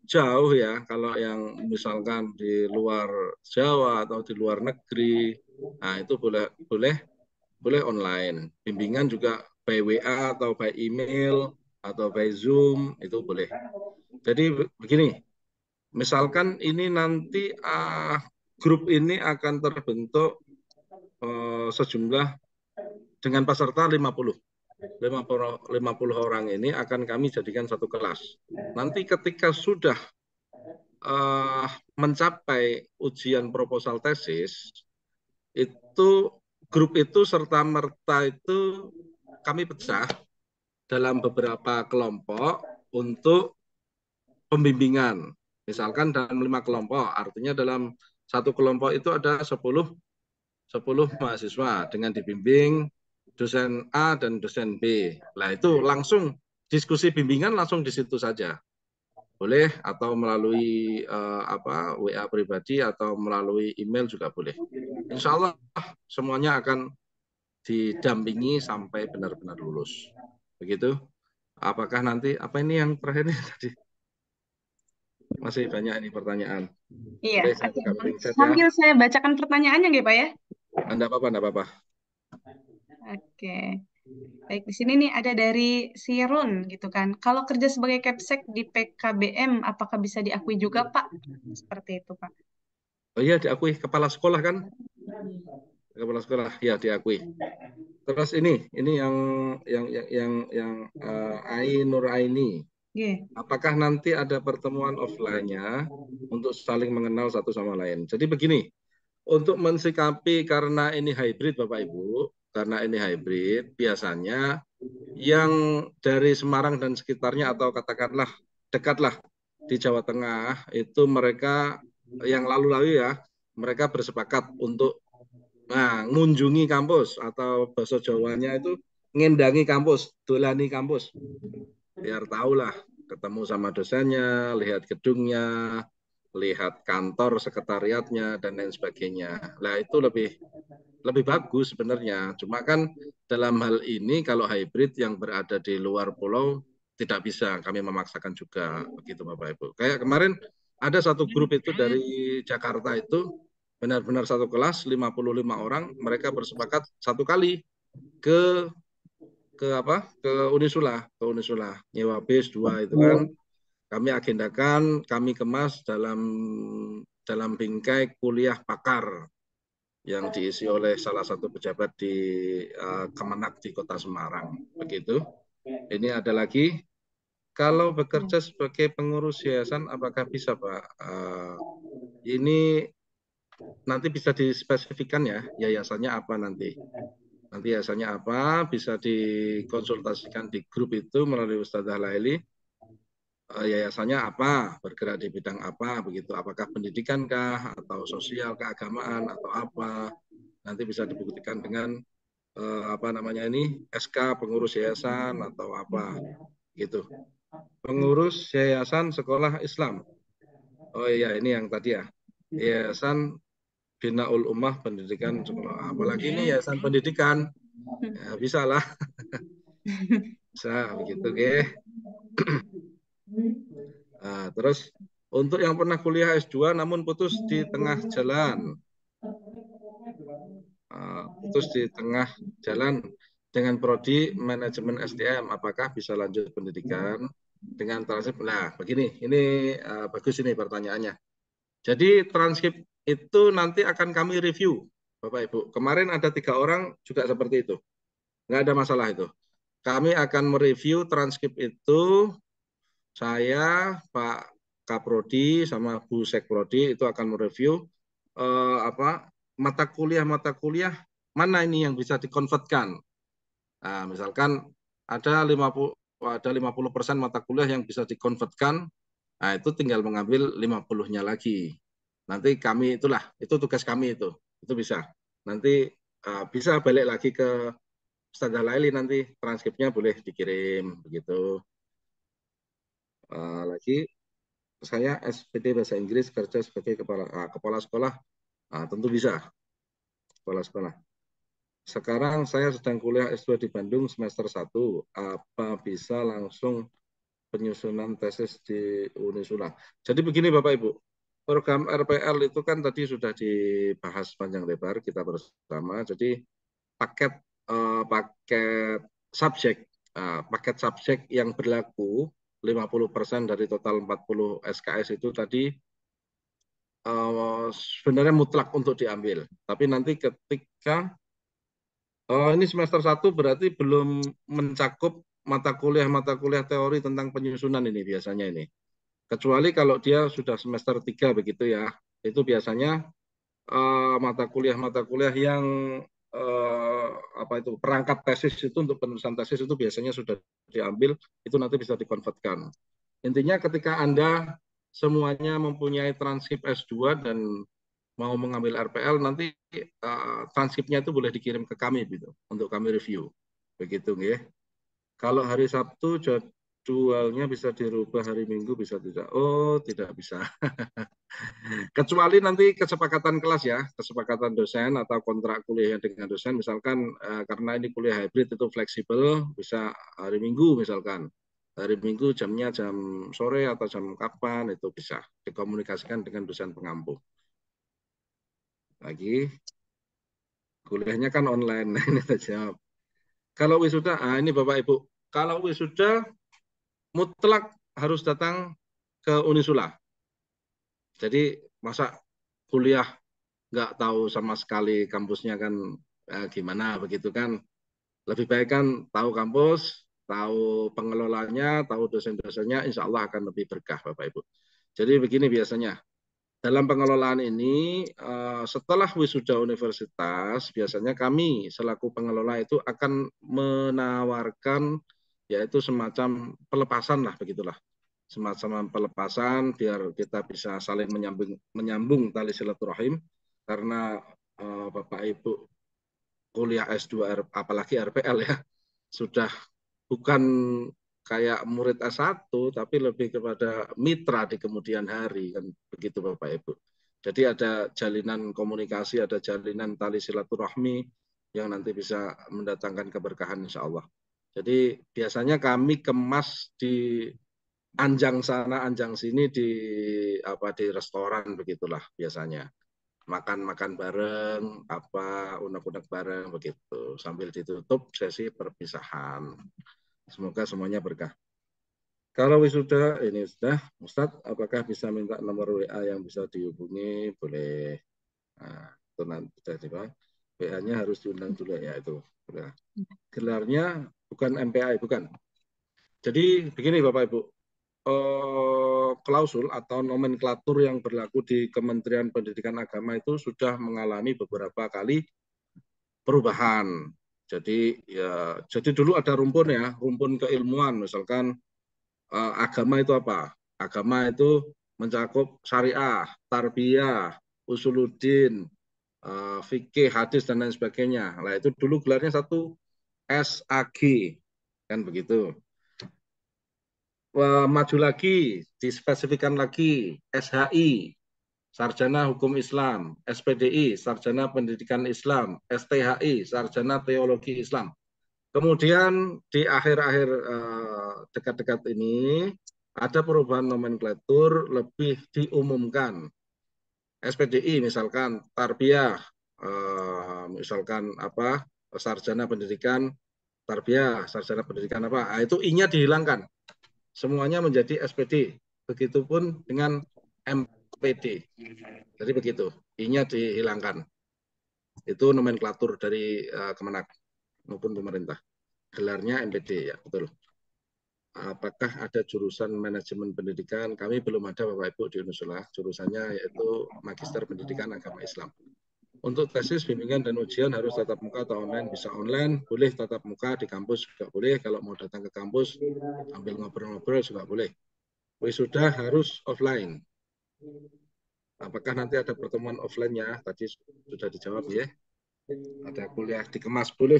jauh ya, kalau yang misalkan di luar Jawa atau di luar negeri, nah itu boleh online. Bimbingan juga by WA atau by email atau by Zoom, itu boleh. Jadi begini, misalkan ini nanti grup ini akan terbentuk sejumlah dengan peserta 50 orang ini akan kami jadikan satu kelas. Nanti ketika sudah mencapai ujian proposal tesis, itu grup itu serta merta itu kami pecah dalam beberapa kelompok untuk pembimbingan. Misalkan dalam 5 kelompok, artinya dalam satu kelompok itu ada 10 mahasiswa dengan dibimbing dosen A dan dosen B. Nah itu langsung diskusi bimbingan langsung di situ saja. Boleh atau melalui WA pribadi atau melalui email juga boleh. Insya Allah semuanya akan didampingi sampai benar-benar lulus. Begitu. Apakah nanti, apa ini yang terakhir tadi? Masih banyak ini pertanyaan. iya. Boleh saya Oke. buka polling chat ya? Sambil saya bacakan pertanyaannya nggak Pak ya? Enggak apa-apa, enggak apa-apa. Oke. Baik, di sini nih ada dari Sirun gitu kan. Kalau kerja sebagai Kepsek di PKBM, apakah bisa diakui juga Pak? Seperti itu Pak. Oh iya, diakui kepala sekolah kan? Kepala sekolah, ya diakui. Terus ini yang Nur Aini. Oke. Apakah nanti ada pertemuan offline-nya untuk saling mengenal satu sama lain? Jadi begini, untuk mensikapi karena ini hybrid Bapak Ibu, karena ini hybrid, biasanya yang dari Semarang dan sekitarnya atau katakanlah dekatlah di Jawa Tengah itu mereka yang lalu-lalu ya, mereka bersepakat untuk mengunjungi kampus atau bahasa Jawanya itu ngendangi kampus, dolani kampus. Biar tahulah ketemu sama dosennya, lihat gedungnya, lihat kantor sekretariatnya dan lain sebagainya. Nah, itu lebih bagus sebenarnya. Cuma kan dalam hal ini kalau hybrid yang berada di luar pulau tidak bisa kami memaksakan juga begitu Bapak Ibu. Kayak kemarin ada satu grup itu dari Jakarta itu benar-benar satu kelas 55 orang, mereka bersepakat satu kali ke Unisula nyewa bis 2 itu kan kami agendakan, kami kemas dalam bingkai kuliah pakar yang diisi oleh salah satu pejabat di Kemenak di Kota Semarang. Begitu. Ini ada lagi Kalau bekerja sebagai pengurus yayasan, apakah bisa, Pak? Ini nanti bisa dispesifikkan ya, yayasannya apa nanti. Nanti yayasannya apa, bisa dikonsultasikan di grup itu melalui Ustazah Laili. Yayasannya apa, bergerak di bidang apa, begitu. Apakah pendidikan kah, atau sosial, keagamaan, atau apa. Nanti bisa dibuktikan dengan apa namanya ini, SK pengurus yayasan atau apa, gitu. Pengurus yayasan sekolah Islam. Oh iya, ini yang tadi ya. Yayasan Binaul Ummah Pendidikan Sekolah. Apalagi ini yayasan pendidikan. Ya, bisa lah. Bisa, begitu, oke. Nah, terus untuk yang pernah kuliah S2 namun putus di tengah jalan. Putus di tengah jalan dengan prodi manajemen SDM, apakah bisa lanjut pendidikan dengan transkrip? Nah, begini, ini bagus ini pertanyaannya. Jadi transkrip itu nanti akan kami review, Bapak Ibu. Kemarin ada 3 orang juga seperti itu. Nggak ada masalah itu. Kami akan mereview transkrip itu, saya, Pak Kaprodi, sama Bu Sekprodi itu akan mereview mata kuliah mana ini yang bisa dikonvertkan. Nah, misalkan ada 50% mata kuliah yang bisa dikonvertkan, nah itu tinggal mengambil 50-nya lagi. Nanti kami itu tugas kami itu bisa. Nanti bisa balik lagi ke Ustazah Laili, nanti transkripnya boleh dikirim begitu. Lagi saya SPD Bahasa Inggris kerja sebagai kepala sekolah, tentu bisa kepala sekolah. Sekarang saya sedang kuliah S2 di Bandung semester 1. Apa bisa langsung penyusunan tesis di Unisula? Jadi begini Bapak Ibu, program RPL itu kan tadi sudah dibahas panjang lebar kita bersama. Jadi paket paket subjek yang berlaku 50% dari total 40 SKS itu tadi sebenarnya mutlak untuk diambil. Tapi nanti ketika ini semester 1 berarti belum mencakup mata kuliah teori tentang penyusunan ini biasanya ini. Kecuali kalau dia sudah semester 3 begitu ya. Itu biasanya mata kuliah yang perangkat tesis itu untuk penulisan tesis itu biasanya sudah diambil, itu nanti bisa dikonvertkan. Intinya ketika Anda semuanya mempunyai transkrip S2 dan mau mengambil RPL, nanti transkripnya itu boleh dikirim ke kami gitu untuk kami review. Begitu ya. Kalau hari Sabtu jadwalnya bisa dirubah hari Minggu, bisa tidak? Oh, tidak bisa. Kecuali nanti kesepakatan kelas ya, kesepakatan dosen atau kontrak kuliah dengan dosen, misalkan karena ini kuliah hybrid itu fleksibel, bisa hari Minggu misalkan. Hari Minggu jamnya jam sore atau jam kapan itu bisa dikomunikasikan dengan dosen pengampu. Lagi kuliahnya kan online, ini jawab. Kalau wisuda, ini Bapak Ibu, kalau wisuda mutlak harus datang ke Unisula. Jadi masa kuliah nggak tahu sama sekali kampusnya kan gimana begitu kan. Lebih baik kan tahu kampus, tahu pengelolanya, tahu dosen-dosennya, insya Allah akan lebih berkah Bapak Ibu. Jadi begini biasanya, dalam pengelolaan ini setelah wisuda universitas, biasanya kami selaku pengelola itu akan menawarkan yaitu semacam pelepasan lah begitulah. Semacam pelepasan biar kita bisa saling menyambung tali silaturahim karena Bapak Ibu kuliah S2 apalagi RPL ya sudah bukan kayak murid S1 tapi lebih kepada mitra di kemudian hari kan begitu Bapak Ibu. Jadi ada jalinan komunikasi, ada jalinan tali silaturahmi yang nanti bisa mendatangkan keberkahan insya Allah. Jadi biasanya kami kemas di anjang sana, anjang sini di restoran begitulah biasanya. Makan-makan bareng, unek-unek bareng begitu. Sambil ditutup sesi perpisahan. Semoga semuanya berkah. Kalau wisuda ini sudah, Ustadz, apakah bisa minta nomor WA yang bisa dihubungi? Boleh. Nah, itu nanti sudah WA-nya harus diundang dulu ya itu. Gelarnya bukan MPI, bukan. Jadi begini Bapak Ibu, klausul atau nomenklatur yang berlaku di Kementerian Pendidikan Agama itu sudah mengalami beberapa kali perubahan. Jadi dulu ada rumpun ya, rumpun keilmuan, misalkan agama itu apa? Agama itu mencakup syariah, tarbiyah, usuluddin, fikih, hadis dan lain sebagainya. Nah itu dulu gelarnya satu SAG, kan begitu. Maju lagi, dispesifikan lagi SHI, Sarjana Hukum Islam, SPDI, Sarjana Pendidikan Islam, STHI, Sarjana Teologi Islam. Kemudian di akhir-akhir dekat-dekat ini ada perubahan nomenklatur, lebih diumumkan. SPDI misalkan tarbiyah, misalkan apa, sarjana pendidikan tarbiyah, sarjana pendidikan apa, nah, itu I-nya dihilangkan. Semuanya menjadi SPD. Begitupun dengan MPD. Jadi begitu, I-nya dihilangkan. Itu nomenklatur dari Kemenak maupun pemerintah. Gelarnya MPD ya, betul. Apakah ada jurusan manajemen pendidikan? Kami belum ada Bapak Ibu di Unisula. Jurusannya yaitu Magister Pendidikan Agama Islam. Untuk tesis, bimbingan, dan ujian harus tatap muka atau online. Bisa online, boleh tatap muka di kampus juga boleh. Kalau mau datang ke kampus, ambil ngobrol-ngobrol juga boleh. Wisuda harus offline. Apakah nanti ada pertemuan offline-nya? Tadi sudah dijawab ya. Ada kuliah dikemas, boleh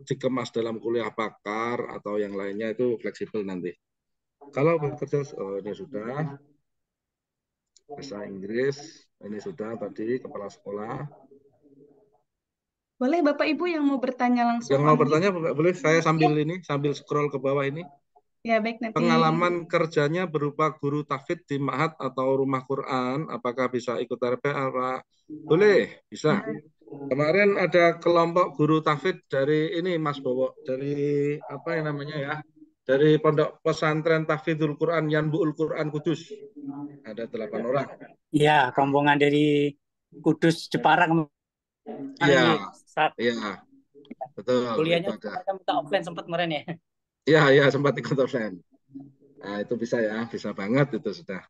dikemas dalam kuliah pakar atau yang lainnya, itu fleksibel nanti. Kalau bekerja, ini sudah. Bahasa Inggris, ini sudah tadi, kepala sekolah. Boleh Bapak Ibu yang mau bertanya langsung Yang mau on mic? bertanya boleh, saya Ya, sambil scroll ke bawah ini. ya baik nanti. Pengalaman kerjanya berupa guru tahfidz di ma'had atau rumah Quran, apakah bisa ikut RPL, Pak? Boleh, bisa. Kemarin ada kelompok guru tahfidz dari ini Mas Bowo, dari apa yang namanya ya? Dari Pondok Pesantren Tahfidzul Quran Yanbu'ul Quran Kudus. Ada 8 orang. Iya, rombongan dari Kudus Jepara kemarin Iya, saat iya, betul. kuliahnya Itu ada. mereka minta offline sempat kemarin ya. Iya, iya, sempat ikut offline. Nah, itu bisa ya, bisa banget itu sudah.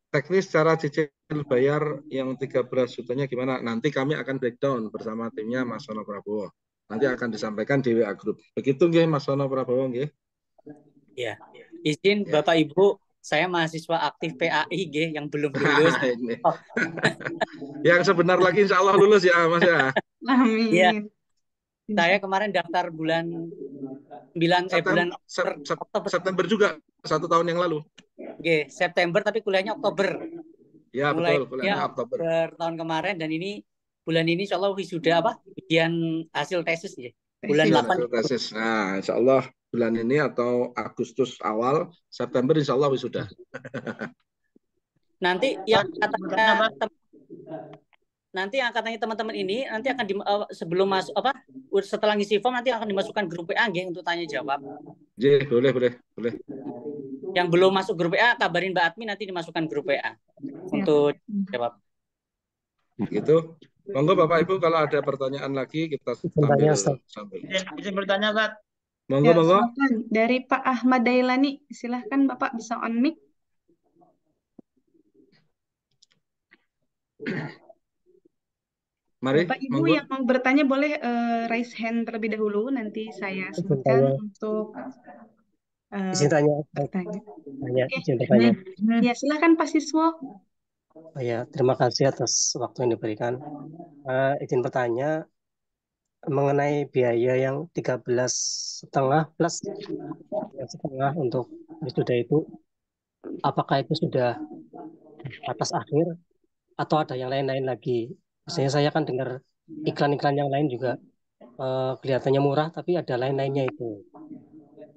Teknis cara cicil bayar yang 13 jutanya gimana? Nanti kami akan breakdown bersama timnya Mas Sono Prabowo. Nanti akan disampaikan di WA Group. Begitu nggih Mas Sono Prabowo nggih? Iya. Izin Ya. Bapak Ibu, saya mahasiswa aktif PAI yang belum lulus. Ini. Yang sebentar lagi insya Allah lulus ya Mas ya. Amin. Iya. Saya kemarin daftar bulan 9 bulan September juga, 1 tahun yang lalu. September tapi kuliahnya Oktober. Ya Mulai betul, kuliahnya Oktober. Tahun kemarin, dan ini bulan ini insya Allah wisuda ujian hasil tesis ya. Bulan 8. Tesis. Nah, insya Allah bulan ini atau Agustus awal, September insya Allah wisuda. Nanti yang katanya teman-teman ini nanti akan sebelum masuk setelah ngisi form nanti akan dimasukkan grup WA untuk tanya jawab. Boleh. Yang belum masuk grup WA kabarin Mbak Admin, nanti dimasukkan grup WA untuk jawab. Gitu. Monggo Bapak Ibu kalau ada pertanyaan lagi kita sambil. Izin bertanya, Ustaz. Monggo. Dari Pak Ahmad Dailani, silahkan Bapak bisa on mic. Mari, Bapak Ibu yang mau bertanya boleh raise hand terlebih dahulu, nanti saya sebutkan untuk izin tanya. Izin bertanya. Ya, silahkan Pak Siswo. Oh ya, terima kasih atas waktu yang diberikan. Izin bertanya mengenai biaya yang 13,5 plus setengah untuk wisuda itu, apakah itu sudah atas akhir atau ada yang lain-lain lagi? Misalnya saya kan dengar iklan-iklan yang lain juga kelihatannya murah, tapi ada lain-lainnya itu.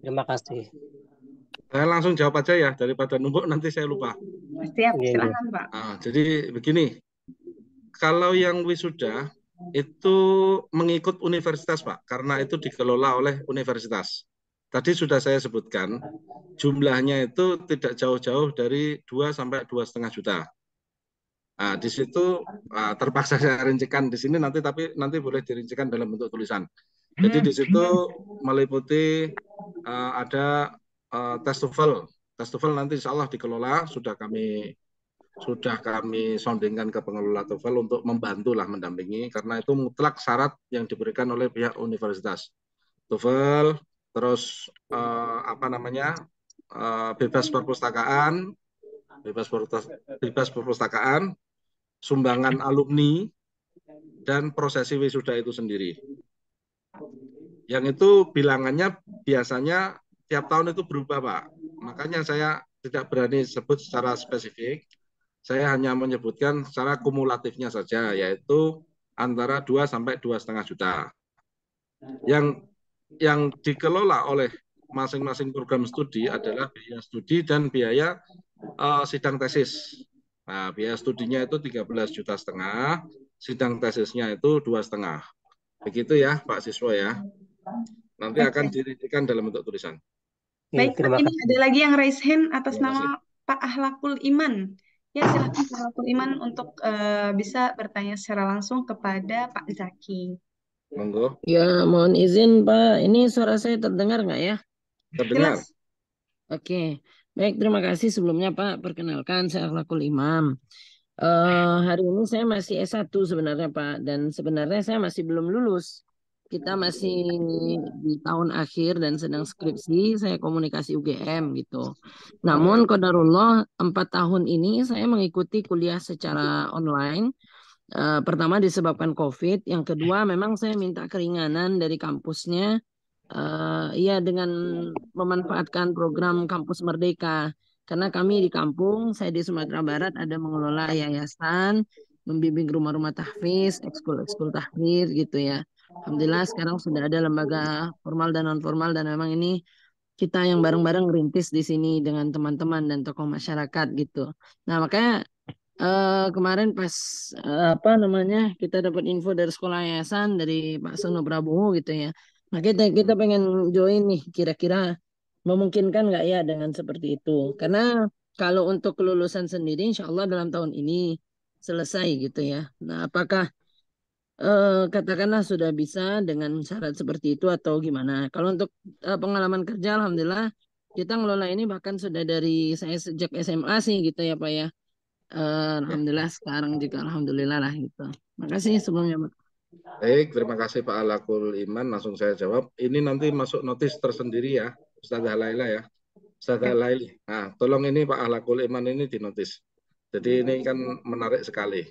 Terima kasih. Saya langsung jawab aja ya, daripada numpuk nanti saya lupa. Siap, silakan Pak. Nah, jadi begini, kalau yang wisuda itu mengikut universitas Pak, karena itu dikelola oleh universitas. Tadi sudah saya sebutkan, jumlahnya itu tidak jauh-jauh dari 2 sampai 2,5 juta. Nah, di situ terpaksa saya rincikan di sini tapi nanti boleh dirincikan dalam bentuk tulisan. Jadi di situ meliputi ada tes TOEFL. Tes TOEFL nanti insya Allah dikelola, sudah kami soundingkan ke pengelola TOEFL untuk membantu lah mendampingi, karena itu mutlak syarat yang diberikan oleh pihak universitas. TOEFL, terus bebas perpustakaan, sumbangan alumni, dan prosesi wisuda itu sendiri. Yang itu bilangannya biasanya tiap tahun itu berubah, Pak. Makanya saya tidak berani sebut secara spesifik. Saya hanya menyebutkan secara kumulatifnya saja, yaitu antara 2 sampai 2,5 juta. Yang dikelola oleh masing-masing program studi adalah biaya studi dan biaya sidang tesis. Nah, biaya studinya itu 13,5 juta, sidang tesisnya itu 2,5. Begitu ya, Pak Siswa ya. Nanti akan dirincikan dalam bentuk tulisan. Baik, terima ini kasih. ada lagi yang raise hand atas Terima nama Pak Ahlakul Iman. Ya, silakan Pak Ahlakul Iman untuk bisa bertanya secara langsung kepada Pak Zaki. Monggo. Ya, mohon izin Pak, ini suara saya terdengar nggak ya? Terdengar. Jelas. Oke, baik, terima kasih sebelumnya Pak. Perkenalkan, saya Akhlakul Imam. Hari ini saya masih S1 sebenarnya Pak, dan sebenarnya saya masih belum lulus. Kita masih di tahun akhir dan sedang skripsi, saya komunikasi UGM gitu. Namun qadarullah 4 tahun ini saya mengikuti kuliah secara online. Pertama disebabkan COVID, yang kedua memang saya minta keringanan dari kampusnya. Ya dengan memanfaatkan program Kampus Merdeka. Karena kami di kampung, saya di Sumatera Barat ada mengelola yayasan, membimbing rumah-rumah tahfiz, ekskul-ekskul tahfiz gitu ya. Alhamdulillah sekarang sudah ada lembaga formal dan non formal, dan memang ini kita yang bareng-bareng rintis di sini dengan teman-teman dan tokoh masyarakat gitu. Nah makanya kemarin pas kita dapat info dari sekolah yayasan dari Pak Sono Prabowo gitu ya. Nah kita pengen join nih, kira-kira memungkinkan nggak ya dengan seperti itu? Karena kalau untuk kelulusan sendiri insya Allah dalam tahun ini selesai gitu ya. Nah apakah katakanlah sudah bisa dengan syarat seperti itu atau gimana? Kalau untuk pengalaman kerja alhamdulillah kita ngelola ini bahkan sudah dari saya sejak SMA sih gitu ya Pak ya. Alhamdulillah sekarang juga alhamdulillah lah gitu. Makasih sebelumnya Pak. Baik, terima kasih Pak Alakul Iman. Langsung saya jawab. Ini nanti masuk notis tersendiri ya, Ustazah Laila ya. Ustazah Laili. Nah, tolong ini Pak Alakul Iman ini dinotis. Jadi ini kan menarik sekali.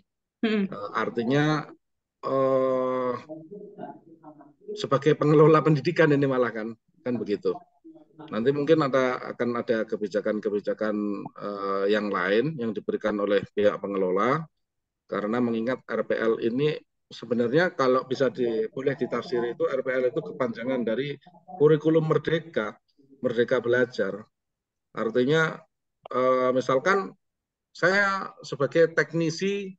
Artinya sebagai pengelola pendidikan ini malah kan begitu. Nanti mungkin akan ada kebijakan-kebijakan yang lain yang diberikan oleh pihak pengelola, karena mengingat RPL ini sebenarnya kalau bisa boleh ditafsir itu RPL itu kepanjangan dari kurikulum merdeka belajar. Artinya misalkan saya sebagai teknisi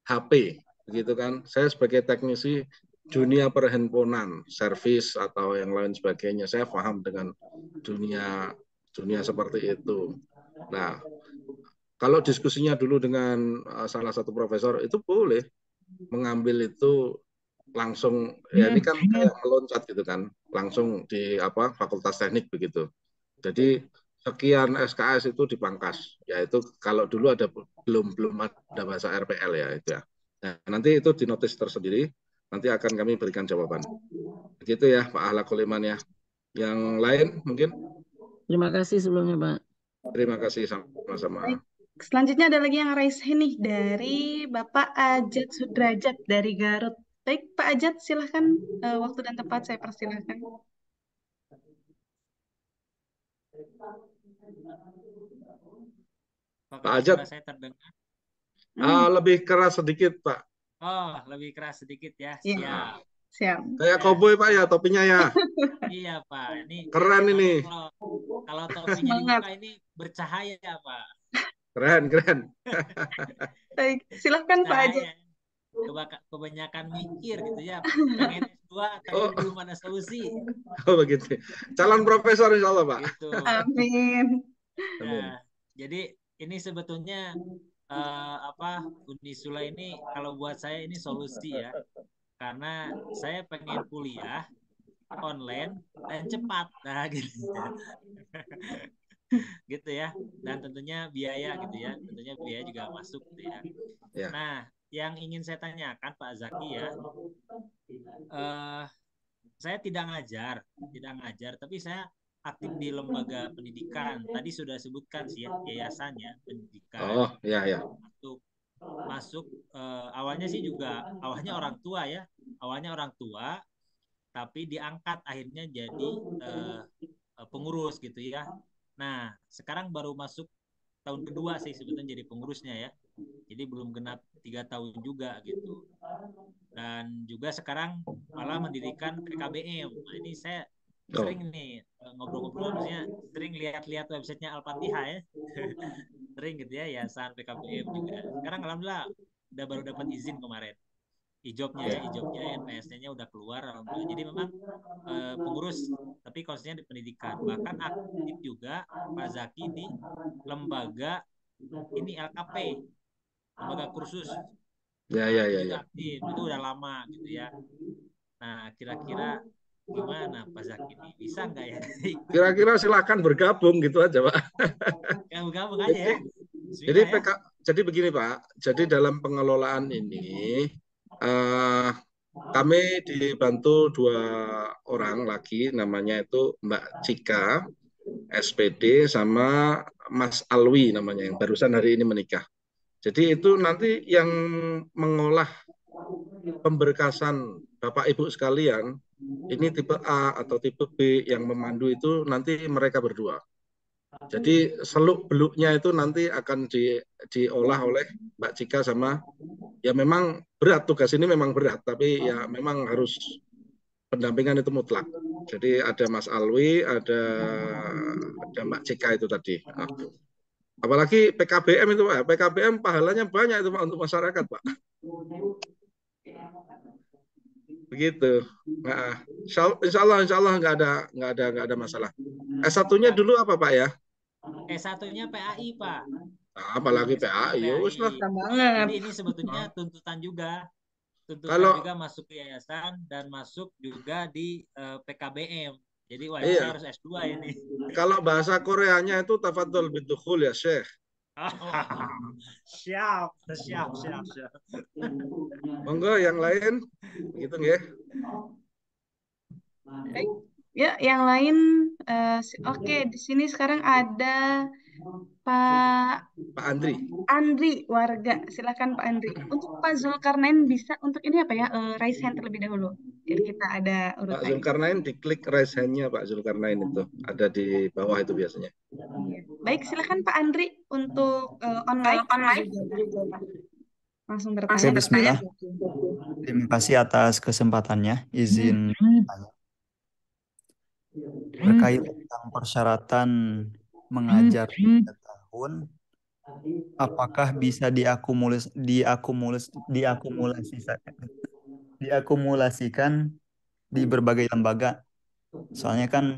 HP begitu kan, saya sebagai teknisi dunia perhandphonan, servis atau yang lain sebagainya, saya paham dengan dunia seperti itu. Nah, kalau diskusinya dulu dengan salah satu profesor, itu boleh mengambil itu langsung, ya ini kan kayak meloncat gitu kan, langsung di Fakultas Teknik begitu. Jadi sekian SKS itu dipangkas, yaitu kalau dulu belum ada bahasa RPL ya itu ya. Nah, nanti itu di notis tersendiri, nanti akan kami berikan jawaban. Begitu ya Pak Ahlakul Iman ya. Yang lain mungkin? Terima kasih sebelumnya Pak. Terima kasih sama-sama. Selanjutnya ada lagi yang raise hand nih dari Bapak Ajat Sudrajat dari Garut. Baik Pak Ajat, silahkan waktu dan tempat saya persilahkan. Pak Ajat, saya terdengar. Lebih keras sedikit Pak. Oh, lebih keras sedikit ya. Ya. Siap. Siap. Kayak koboi Pak ya, topinya ya. Iya Pak, ini keren ini. Kalau topinya dibuka ini bercahaya Pak. Keren. Baik, silahkan Pak Ajat. Kebanyakan mikir gitu ya, pengen S2 tapi belum ada solusi. Oh begitu. Calon profesor insya Allah Pak. Gitu. Amin. Nah, jadi ini sebetulnya Unisula ini kalau buat saya ini solusi ya, karena saya pengen kuliah online dan cepat. Nah, gitu. Gitu ya. Dan tentunya biaya gitu ya. Tentunya biaya juga masuk gitu ya. Ya. Nah, yang ingin saya tanyakan Pak Zaki ya, saya tidak ngajar, tapi saya aktif di lembaga pendidikan. Tadi sudah sebutkan sih ya, yayasannya pendidikan. Oh, ya. Masuk awalnya sih juga awalnya orang tua ya. Awalnya orang tua, tapi diangkat akhirnya jadi pengurus gitu ya. Nah, sekarang baru masuk tahun kedua sih sebetulnya jadi pengurusnya ya. Jadi belum genap 3 tahun juga gitu. Dan juga sekarang malah mendirikan PKBM. Nah, ini saya sering nih ngobrol-ngobrol, maksudnya sering lihat-lihat websitenya Al-Fatihah ya. Sering gitu ya, yayasan PKBM juga. Sekarang alhamdulillah udah baru dapat izin kemarin. Ijobnya NPS-nya udah keluar alhamdulillah. Jadi memang pengurus tapi konsepnya di pendidikan. Bahkan aktif juga Pak Zaki di lembaga ini LKP, lembaga kursus. Ya. Aktif itu udah lama gitu ya. Nah, kira-kira gimana Pak Zaki ini? Bisa nggak ya? Kira-kira silakan bergabung gitu aja, Pak. Ya, bergabung aja ya. Jadi begini, Pak. Jadi dalam pengelolaan ini kami dibantu 2 orang lagi, namanya itu Mbak Cika SPD sama Mas Alwi namanya, yang barusan hari ini menikah. Jadi itu nanti yang mengolah pemberkasan Bapak Ibu sekalian, ini tipe A atau tipe B, yang memandu itu nanti mereka berdua. Jadi seluk-beluknya itu nanti akan diolah oleh Mbak Cika sama, ya memang berat, tugas ini memang berat, tapi ya memang harus pendampingan itu mutlak. Jadi ada Mas Alwi, ada Mbak Cika itu tadi. Apalagi PKBM itu, Pak. PKBM pahalanya banyak itu, Pak, untuk masyarakat, Pak. Begitu. Nah, insya Allah nggak ada masalah. S1-nya dulu apa, Pak ya? S1-nya PAI, Pak. Nah, apalagi PAI, ya wis lah. Jadi ini sebetulnya tuntutan juga. Juga masuk ke yayasan dan masuk juga di PKBM. Jadi saya harus S2 ini. Kalau bahasa Koreanya itu tafadhol bidukhul ya, Syekh. Siap. Monggo yang lain, gitu nggih. Ya, yang lain, oke, di sini sekarang ada Pak Andri warga, silakan Pak Andri. Untuk Pak Zulkarnain bisa untuk ini apa ya, raise hand terlebih dahulu. Jadi kita ada urutan. Pak Zulkarnain diklik raise hand-nya, Pak Zulkarnain itu ada di bawah itu biasanya. Baik, silakan Pak Andri untuk online. Langsung bertanya. Oke, bismillah. Terima kasih atas kesempatannya. Izin tanya. Terkait tentang persyaratan mengajar 3 tahun, apakah bisa diakumulasikan di berbagai lembaga? Soalnya kan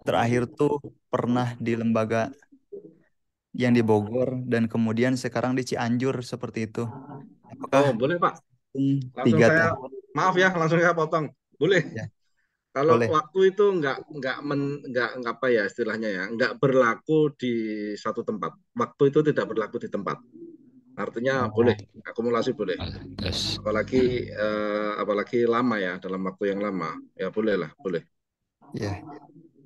terakhir tuh pernah di lembaga yang di Bogor dan kemudian sekarang di Cianjur seperti itu. Apakah boleh, Pak? 3 tahun? Maaf ya, langsung saya potong. Boleh. Ya. Kalau waktu itu nggak apa ya istilahnya ya, nggak berlaku di satu tempat. Waktu itu tidak berlaku di tempat. Artinya boleh, akumulasi boleh. Apalagi lama ya, dalam waktu yang lama. Ya boleh lah, boleh. Ya.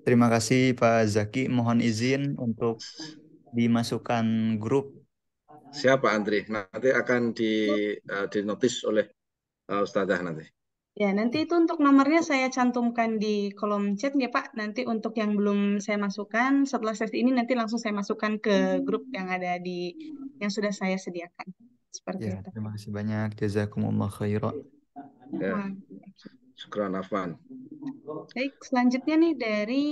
Terima kasih Pak Zaki. Mohon izin untuk dimasukkan grup. Siapa Andri? Nanti akan dinotis oleh Ustadzah nanti. Ya, nanti itu untuk nomornya saya cantumkan di kolom chat ya Pak. Nanti untuk yang belum saya masukkan, setelah sesi ini nanti langsung saya masukkan ke grup yang ada yang sudah saya sediakan. Seperti itu. Terima kasih banyak. Jazakumullah khairan. Ya. Syukran Afwan. Baik, selanjutnya nih dari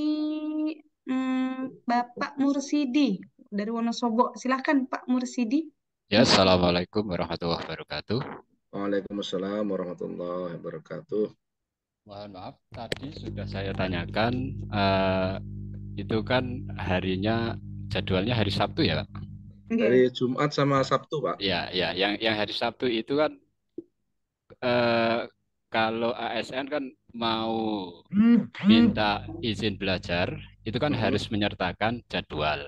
Bapak Mursidi dari Wonosobo. Silahkan Pak Mursidi. Ya, assalamualaikum warahmatullahi wabarakatuh. Waalaikumsalam warahmatullahi wabarakatuh. Mohon maaf, tadi sudah saya tanyakan, itu kan jadwalnya hari Sabtu ya, Pak? Hari Jumat sama Sabtu, Pak. Ya, yang hari Sabtu itu kan kalau ASN kan mau minta izin belajar, itu kan harus menyertakan jadwal.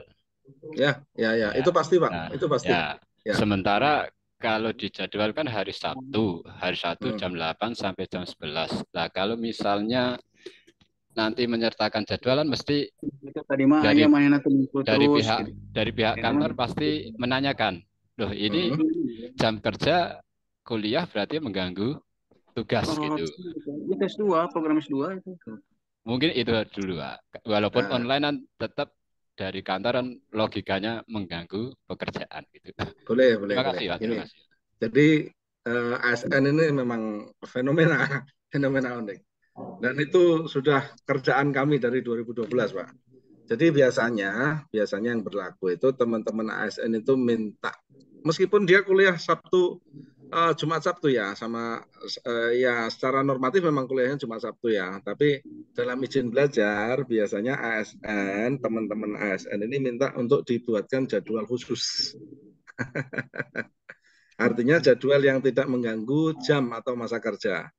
Ya, Ya, itu pasti Pak, nah, itu pasti. ya. Ya. Sementara kalau di jadwal kan hari Sabtu jam 8 sampai jam 11. Nah, kalau misalnya nanti menyertakan jadwal kan mesti Tadi mah dari ayah mainan tuh terus. dari pihak kantor pasti menanyakan, loh ini jam kerja kuliah berarti mengganggu tugas gitu. Itu S2, program S2 itu. Mungkin itu dulu, Pak. Walaupun online kan tetap dari kantor kan logikanya mengganggu pekerjaan gitu. Boleh. Terima kasih, Pak. Terima kasih. Jadi ASN ini memang fenomena unik. Dan itu sudah kerjaan kami dari 2012, Pak. Jadi biasanya yang berlaku itu teman-teman ASN itu minta, meskipun dia kuliah Jumat Sabtu ya, sama ya secara normatif memang kuliahnya Jumat Sabtu ya, tapi dalam izin belajar biasanya ASN, teman-teman ASN ini minta untuk dibuatkan jadwal khusus. Artinya jadwal yang tidak mengganggu jam atau masa kerja.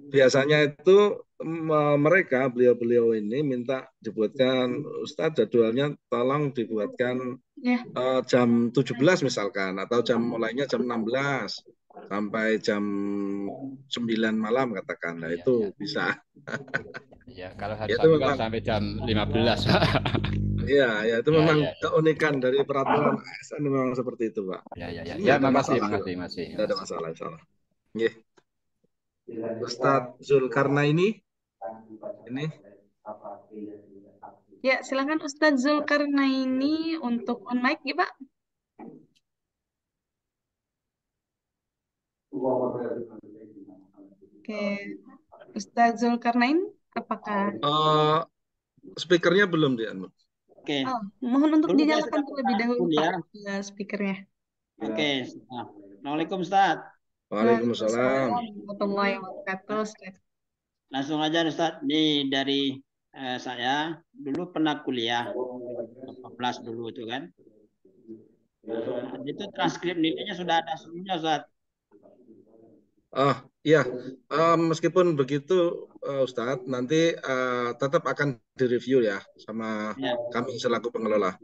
Biasanya itu beliau-beliau ini minta dibuatkan, Ustadz jadwalnya tolong dibuatkan jam 17 misalkan, atau jam mulainya jam 16 sampai jam 9 malam katakan. Nah, itu bisa. Ya, kalau hari Sabtu kan sampai jam 15. Iya, itu memang keunikan dari peraturan ASN memang seperti itu, Pak. Ya, makasih. Tidak ada masalah, insyaallah. Nggih. Ustadz Zulkarnaini ini. Ya, silakan Ustadz Zulkarnaini untuk on mic ya, Pak. Oke, Ustadz Zulkarnain, apakah? Speakernya belum di-unmute. Oke. Oh, mohon untuk dinyalakan terlebih dahulu Pak, speakernya. Oke. Assalamualaikum Ustaz. Waalaikumsalam. Warahmatullahi wabarakatuh. Langsung aja Ustaz. Ini dari saya dulu pernah kuliah 14 dulu itu kan. Itu transkrip nilainya sudah ada semuanya Ustaz. Iya, meskipun begitu Ustadz, nanti tetap akan direview ya sama kami selaku pengelola.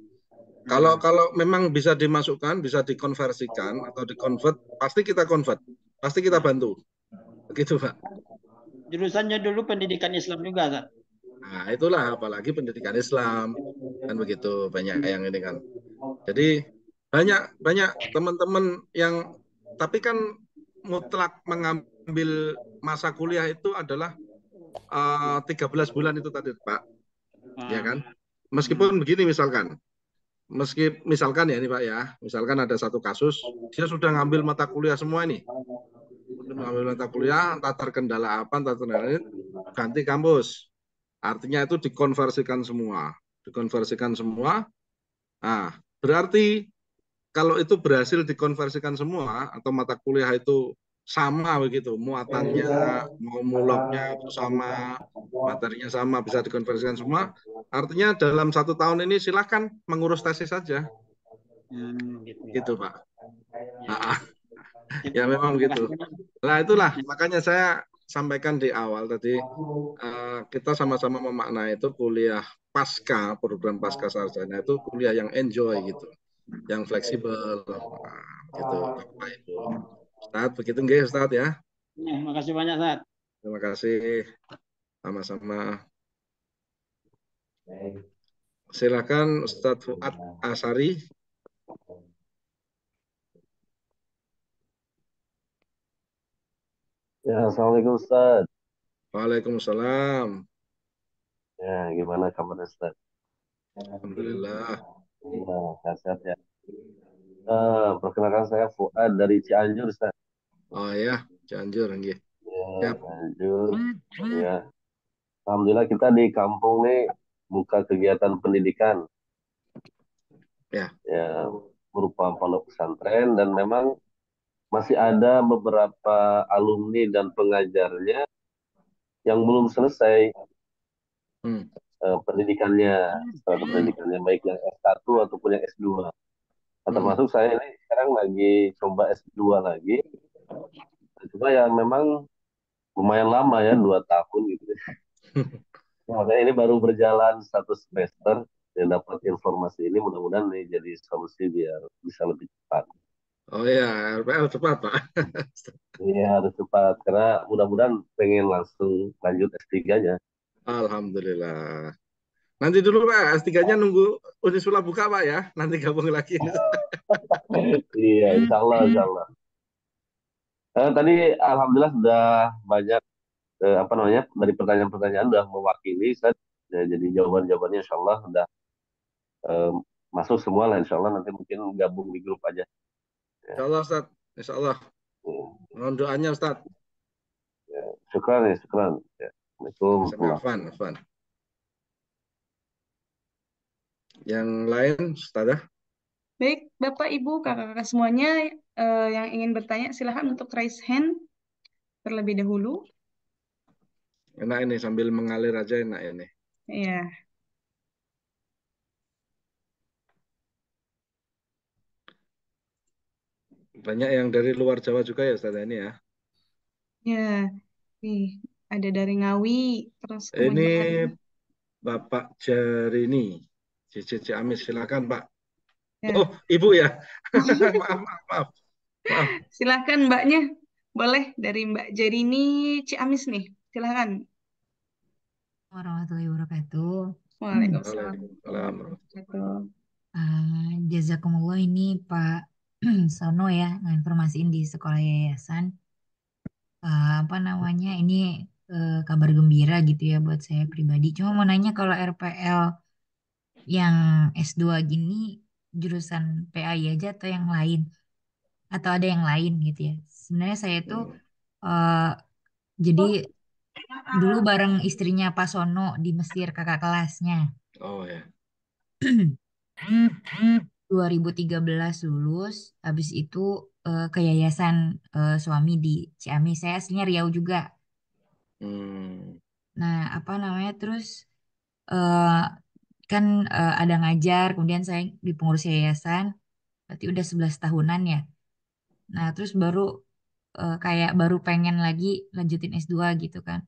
Kalau memang bisa dimasukkan, bisa dikonversikan atau dikonvert, pasti kita convert, pasti kita bantu, begitu Pak. Jurusannya dulu pendidikan Islam juga, Ustaz. Nah itulah, apalagi pendidikan Islam kan begitu, banyak yang ini kan. Jadi banyak teman-teman yang, tapi kan mutlak mengambil masa kuliah itu adalah 13 bulan itu tadi Pak, ya kan? Meskipun begini misalkan ya ini Pak ya, misalkan ada satu kasus dia sudah ngambil mata kuliah semua ini, ngambil mata kuliah, entah terkendala apa, entah terkendala ini, ganti kampus, artinya itu dikonversikan semua. Nah berarti kalau itu berhasil dikonversikan semua atau mata kuliah itu sama begitu, muatannya, mau muloknya itu sama, materinya sama, bisa dikonversikan semua. Artinya dalam 1 tahun ini silahkan mengurus tesis saja. Gitu Pak. Ya memang gitu. Nah itulah, makanya saya sampaikan di awal tadi, kita sama-sama memaknai itu kuliah pasca, program pasca sarjana itu kuliah yang enjoy gitu, yang fleksibel, gitu Bapak Ibu. Ustadz, begitu nggih Ustadz ya? Terima kasih banyak Ustaz. Terima kasih, sama-sama. Silakan Ustadz Fuad Asari. Ya, Assalamualaikum Ustaz. Waalaikumsalam. Ya, gimana kabar Ustaz? Alhamdulillah. Ya, sehat ya. Perkenalkan saya Fuad dari Cianjur Ustaz. Oh ya, Cianjur nggih. Ya, Cianjur. Ya. Alhamdulillah kita di kampung nih buka kegiatan pendidikan. Ya. Ya, berupa pondok pesantren, dan memang masih ada beberapa alumni dan pengajarnya yang belum selesai pendidikannya, baik yang S1 ataupun yang S2. Termasuk saya ini sekarang lagi coba S2 lagi. Cuma ya memang lumayan lama ya, 2 tahun gitu. Ya, makanya ini baru berjalan 1 semester dan dapat informasi ini, mudah-mudahan nih jadi solusi biar bisa lebih cepat. Oh ya, RPL cepat, Pak. Iya harus cepat karena mudah-mudahan pengen langsung lanjut S3-nya. Alhamdulillah. Nanti dulu Pak, S3-nya nunggu Unisula buka Pak ya. Nanti gabung lagi. Iya, insya Allah, insya Allah. Tadi alhamdulillah sudah banyak apa namanya dari pertanyaan-pertanyaan sudah mewakili Ustaz. Ya, jadi jawaban-jawabannya insya Allah sudah eh, masuk semua lah insya Allah, nanti mungkin gabung di grup aja. Ya. Insya Allah Ustaz. Insya Allah. Mohon doanya Ustaz. Ya. Syukran ya, syukran. Ya. Assalamualaikum. Afwan, Afwan. Yang lain, Ustazah? Baik, Bapak, Ibu, kakak-kakak semuanya yang ingin bertanya, silahkan untuk raise hand terlebih dahulu. Enak ini, sambil mengalir aja enak ini. Iya. Banyak yang dari luar Jawa juga ya Ustazah ini ya. Ya, nih ada dari Ngawi, terus Ini kemudian Bapak Jarini, JJ Amis, silakan Pak. ya. Oh, Ibu ya. Maaf. Silahkan Mbaknya, boleh dari Mbak Jarini Ciamis nih, silahkan. Warahmatullahi wabarakatuh. Waalaikumsalam warahmatullahi wabarakatuh. Jazakumullah, ini Pak Sono ya informasiin di sekolah yayasan. Apa namanya, ini kabar gembira gitu ya buat saya pribadi. Cuma mau nanya, kalau RPL yang S2 gini jurusan PAI aja atau yang lain? Atau ada yang lain gitu ya? Sebenarnya saya tuh jadi dulu bareng istrinya Pak Sono di Mesir, kakak kelasnya. Oh ya. 2013 lulus, habis itu ke yayasan suami di Ciamis. Saya aslinya Riau juga. Nah, apa namanya, terus eh, kan ada ngajar, kemudian saya di pengurus yayasan, berarti udah 11 tahunan ya. Nah, terus baru kayak baru pengen lagi lanjutin S2 gitu kan.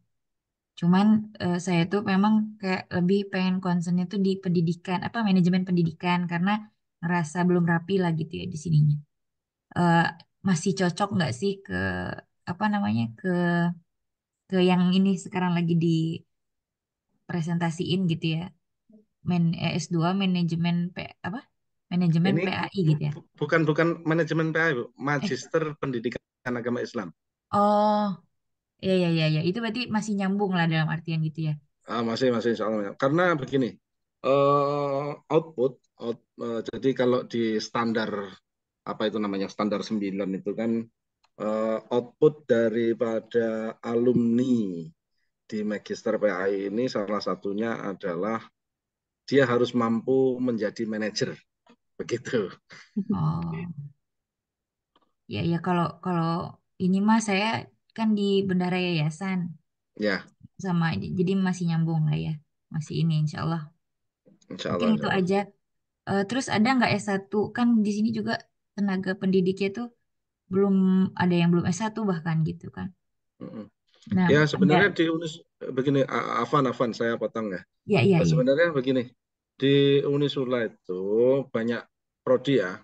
Cuman saya tuh memang kayak lebih pengen concernnya tuh di pendidikan, apa manajemen pendidikan, karena ngerasa belum rapi lah gitu ya di sininya. Eh, Masih cocok nggak sih ke apa namanya, ke yang ini sekarang lagi dipresentasiin gitu ya, S2 manajemen apa manajemen Ini PAI gitu ya. bukan manajemen PAI, Bu. Magister Pendidikan Agama Islam. Oh, ya, itu berarti masih nyambung lah dalam artian gitu ya. Masih insya Allah. Karena begini, jadi kalau di standar apa itu namanya standar 9 itu kan output daripada alumni di Magister PAI ini salah satunya adalah dia harus mampu menjadi manajer, begitu. Oh, ya kalau ini mah saya kan di bendara yayasan Ya, sama, jadi masih nyambung lah ya, masih ini insya Allah. insya Mungkin Allah. itu aja. Terus ada nggak S1? Kan di sini juga tenaga pendidiknya tuh belum ada yang belum S1 bahkan gitu kan. Nah, Ya ada. sebenarnya di begini, Afan saya potong ya. Ya. Sebenarnya begini, di Unisula itu banyak prodi ya,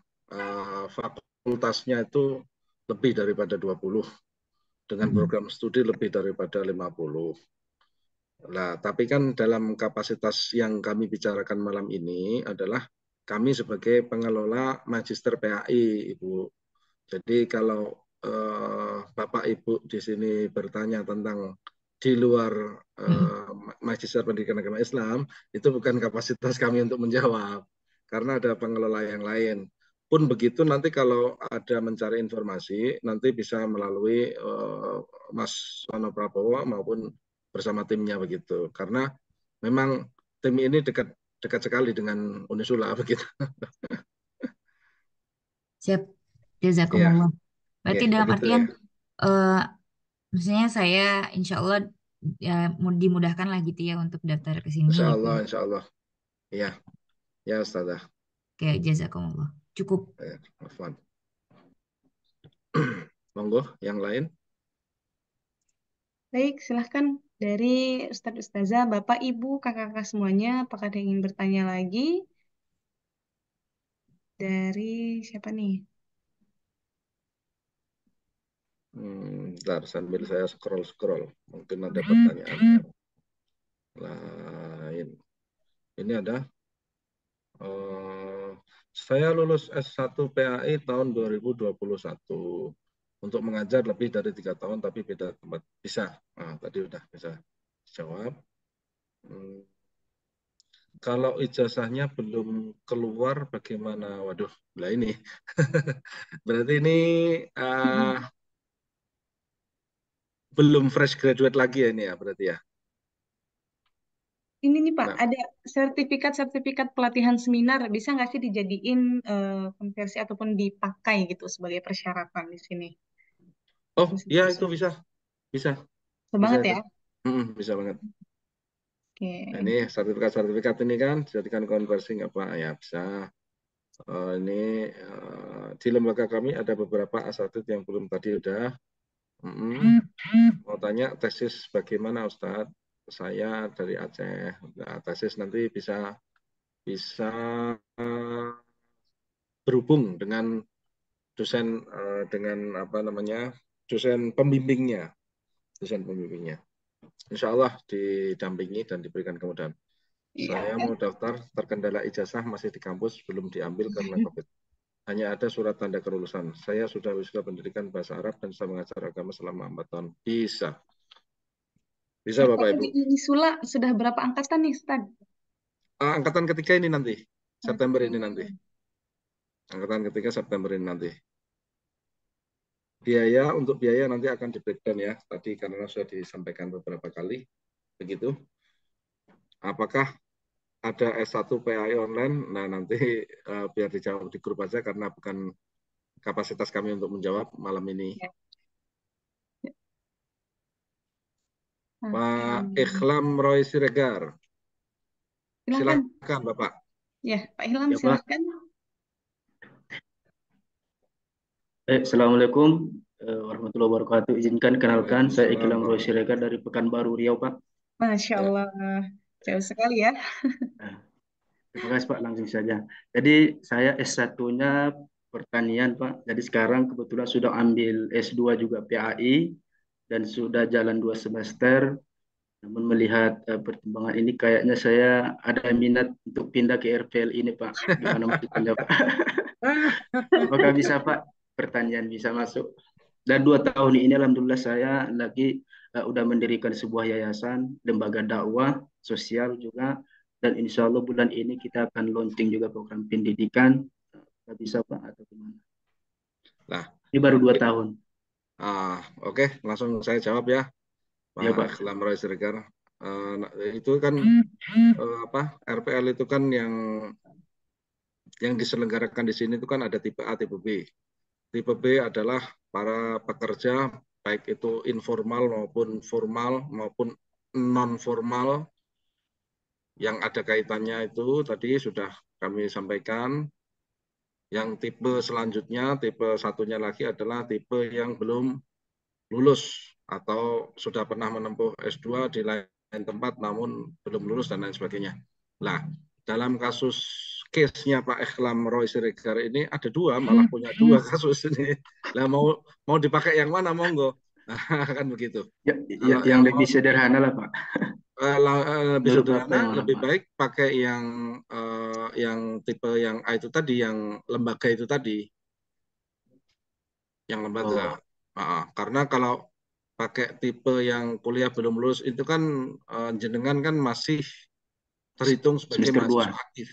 fakultasnya itu lebih daripada 20, dengan program studi lebih daripada 50. Nah, tapi kan dalam kapasitas yang kami bicarakan malam ini adalah kami sebagai pengelola Magister PAI, Ibu. Jadi kalau Bapak Ibu di sini bertanya tentang di luar Magister Pendidikan Agama Islam, itu bukan kapasitas kami untuk menjawab, karena ada pengelola yang lain. Pun begitu nanti kalau ada mencari informasi, nanti bisa melalui Mas Sono Prabowo maupun bersama timnya begitu. Karena memang tim ini dekat sekali dengan Unisula begitu. Siap, jazakumullah. Berarti dalam begitu artian ya. maksudnya saya insya Allah ya, dimudahkan lah gitu ya untuk daftar ke sini Insya gitu. Allah, insya Allah. Iya, ya Ustazah. Kayak jazakumullah. Cukup. Monggo, yang lain. Baik, silahkan dari Ustadz Ustazah, Bapak, Ibu, kakak-kakak semuanya, apakah ada yang ingin bertanya lagi? Dari siapa nih? Bentar, sambil saya scroll-scroll. Mungkin ada pertanyaan yang lain. Ini ada. Saya lulus S1 PAI tahun 2021. Untuk mengajar lebih dari 3 tahun, tapi beda tempat. Bisa. Nah, tadi udah bisa jawab. Kalau ijazahnya belum keluar, bagaimana? Waduh, lah ini. Berarti ini belum fresh graduate lagi ya ini ya, berarti ya. Ini nih Pak, Nah, ada sertifikat-sertifikat pelatihan seminar, bisa nggak sih dijadiin konversi ataupun dipakai gitu sebagai persyaratan di sini? oh iya itu Bisa bisa, bisa banget itu. ya? Bisa banget. Oke. Nah, ini sertifikat-sertifikat ini kan jadikan konversi apa ya bisa. Ini di lembaga kami ada beberapa asatid yang belum tadi udah. Mau tanya tesis bagaimana Ustadz? Saya dari Aceh. Nah, tesis nanti bisa berhubung dengan dosen dengan apa namanya dosen pembimbingnya. Insya Allah didampingi dan diberikan kemudahan. Iya Saya kan? mau daftar, terkendala ijazah masih di kampus, belum diambil karena COVID. Hanya ada surat tanda kelulusan. Saya sudah wisuda pendidikan bahasa Arab dan saya mengajar agama selama 4 tahun. Bisa. Bisa Bapak Bapak Ibu. di Unisula sudah berapa angkatan nih, Ustad? Angkatan ketiga ini nanti. September ini nanti. Angkatan ketiga September ini nanti. Untuk biaya nanti akan di breakdown ya. Tadi karena sudah disampaikan beberapa kali. Begitu. Apakah ada S1 PAI online? Nah, nanti biar dijawab di grup aja karena bukan kapasitas kami untuk menjawab malam ini. Ya. Pak Ikhlam Roy Siregar. Silahkan. Silakan Bapak. Ya, Pak Ilham, Ya, Pak. silahkan. Assalamualaikum warahmatullahi wabarakatuh. Izinkan kenalkan, saya Ikhlam Roy Siregar dari Pekanbaru Riau, Pak. Masya Allah, jauh sekali ya. Terima kasih Pak, langsung saja. Jadi saya S1-nya pertanian Pak. Jadi sekarang kebetulan sudah ambil S2 juga PAI dan sudah jalan 2 semester. Namun melihat perkembangan ini kayaknya saya ada minat untuk pindah ke RPL ini Pak. Gimana masukannya Pak? Apakah bisa Pak pertanian bisa masuk? Dan 2 tahun ini alhamdulillah saya lagi udah mendirikan sebuah yayasan, lembaga dakwah sosial juga, dan insya Allah bulan ini kita akan launching juga program pendidikan. Bisa Pak atau gimana? Nah, ini baru 2 tahun. Oke, langsung saya jawab ya, Pak Ya, Pak. Ikhlam Roy Siregar. Itu kan RPL itu kan yang diselenggarakan di sini itu kan ada tipe A, tipe B. Tipe B adalah para pekerja baik itu informal maupun formal maupun non formal yang ada kaitannya itu tadi sudah kami sampaikan. Yang tipe selanjutnya, tipe satunya lagi adalah tipe yang belum lulus atau sudah pernah menempuh S2 di lain tempat namun belum lulus dan lain sebagainya. Nah, dalam kasus case-nya Pak Ikhlam Roy Siregar ini ada 2, malah punya 2 kasus ini. Nah, mau dipakai yang mana monggo. Nah, kan begitu. Yang lebih sederhana lah Pak. Lebih sederhana, lebih baik pakai yang tipe yang A itu tadi, yang lembaga itu tadi. Yang lembaga. Karena kalau pakai tipe yang kuliah belum lulus itu kan jenengan kan masih terhitung sebagai mahasiswa aktif.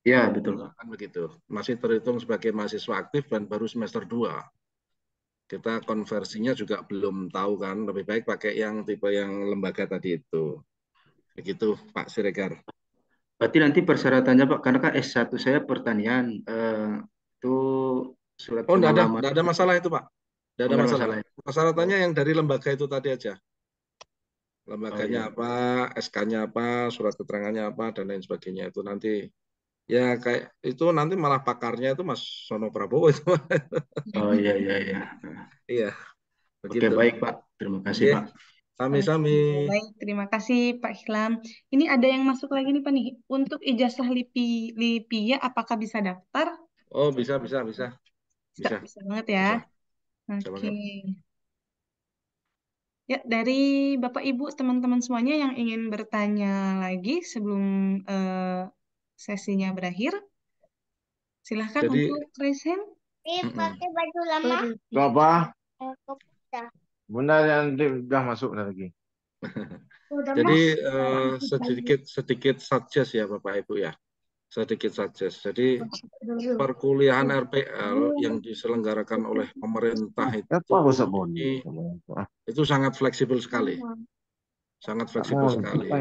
Ya, betul Pak. Kan begitu. Masih terhitung sebagai mahasiswa aktif dan baru semester 2. Kita konversinya juga belum tahu kan, lebih baik pakai yang tipe yang lembaga tadi itu. Begitu Pak Siregar. Berarti nanti persyaratannya Pak, karena kan S1 saya pertanian, itu surat pengalaman. Enggak ada masalah itu Pak. Enggak ada masalah. Persyaratannya yang dari lembaga itu tadi aja. Lembaganya apa, SK-nya apa, surat keterangannya apa, dan lain sebagainya. Itu nanti, ya kayak itu nanti malah pakarnya itu Mas Sono Prabowo itu. Oh iya. Iya. Oke, baik Pak. Terima kasih, Oke, Pak. sami-sami. Baik, terima kasih Pak Ilham. Ini ada yang masuk lagi nih Pak nih. Untuk ijazah LIPIA apakah bisa daftar? Oh, bisa. Bisa Bisa banget ya. Oke. banget. Ya, dari Bapak Ibu, teman-teman semuanya yang ingin bertanya lagi sebelum sesinya berakhir, silahkan Jadi, untuk raise hand. Pakai baju lama. Apa? Bunda yang udah masuk lagi. Jadi sedikit suggest ya Bapak Ibu ya. Sedikit suggest. Jadi perkuliahan RPL yang diselenggarakan oleh pemerintah itu sangat fleksibel sekali. Sangat fleksibel sekali.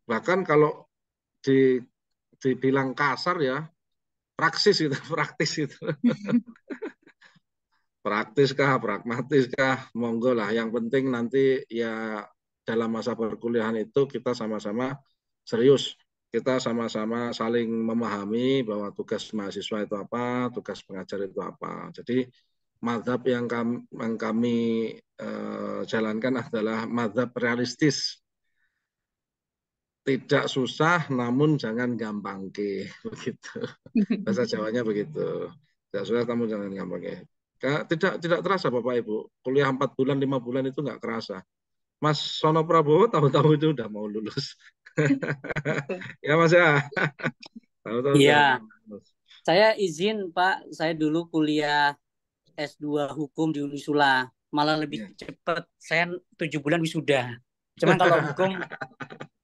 Bahkan kalau dibilang kasar ya, praktis itu. Praktis kah, pragmatis kah, monggo lah. Yang penting nanti ya dalam masa perkuliahan itu kita sama-sama serius. Kita sama-sama saling memahami bahwa tugas mahasiswa itu apa, tugas pengajar itu apa. Jadi mazhab yang kami jalankan adalah mazhab realistis. Tidak susah, namun jangan gampang begitu. Bahasa Jawanya begitu. Tidak susah, namun jangan gampang Tidak terasa Bapak Ibu, kuliah 4 bulan, 5 bulan itu nggak kerasa. Mas Sono Prabowo tahu-tahu itu udah mau lulus. Ya Mas ya. Tahu-tahu Iya. Saya izin Pak, saya dulu kuliah S2 hukum di Unisula, malah lebih cepat. Saya 7 bulan wisuda. Cuman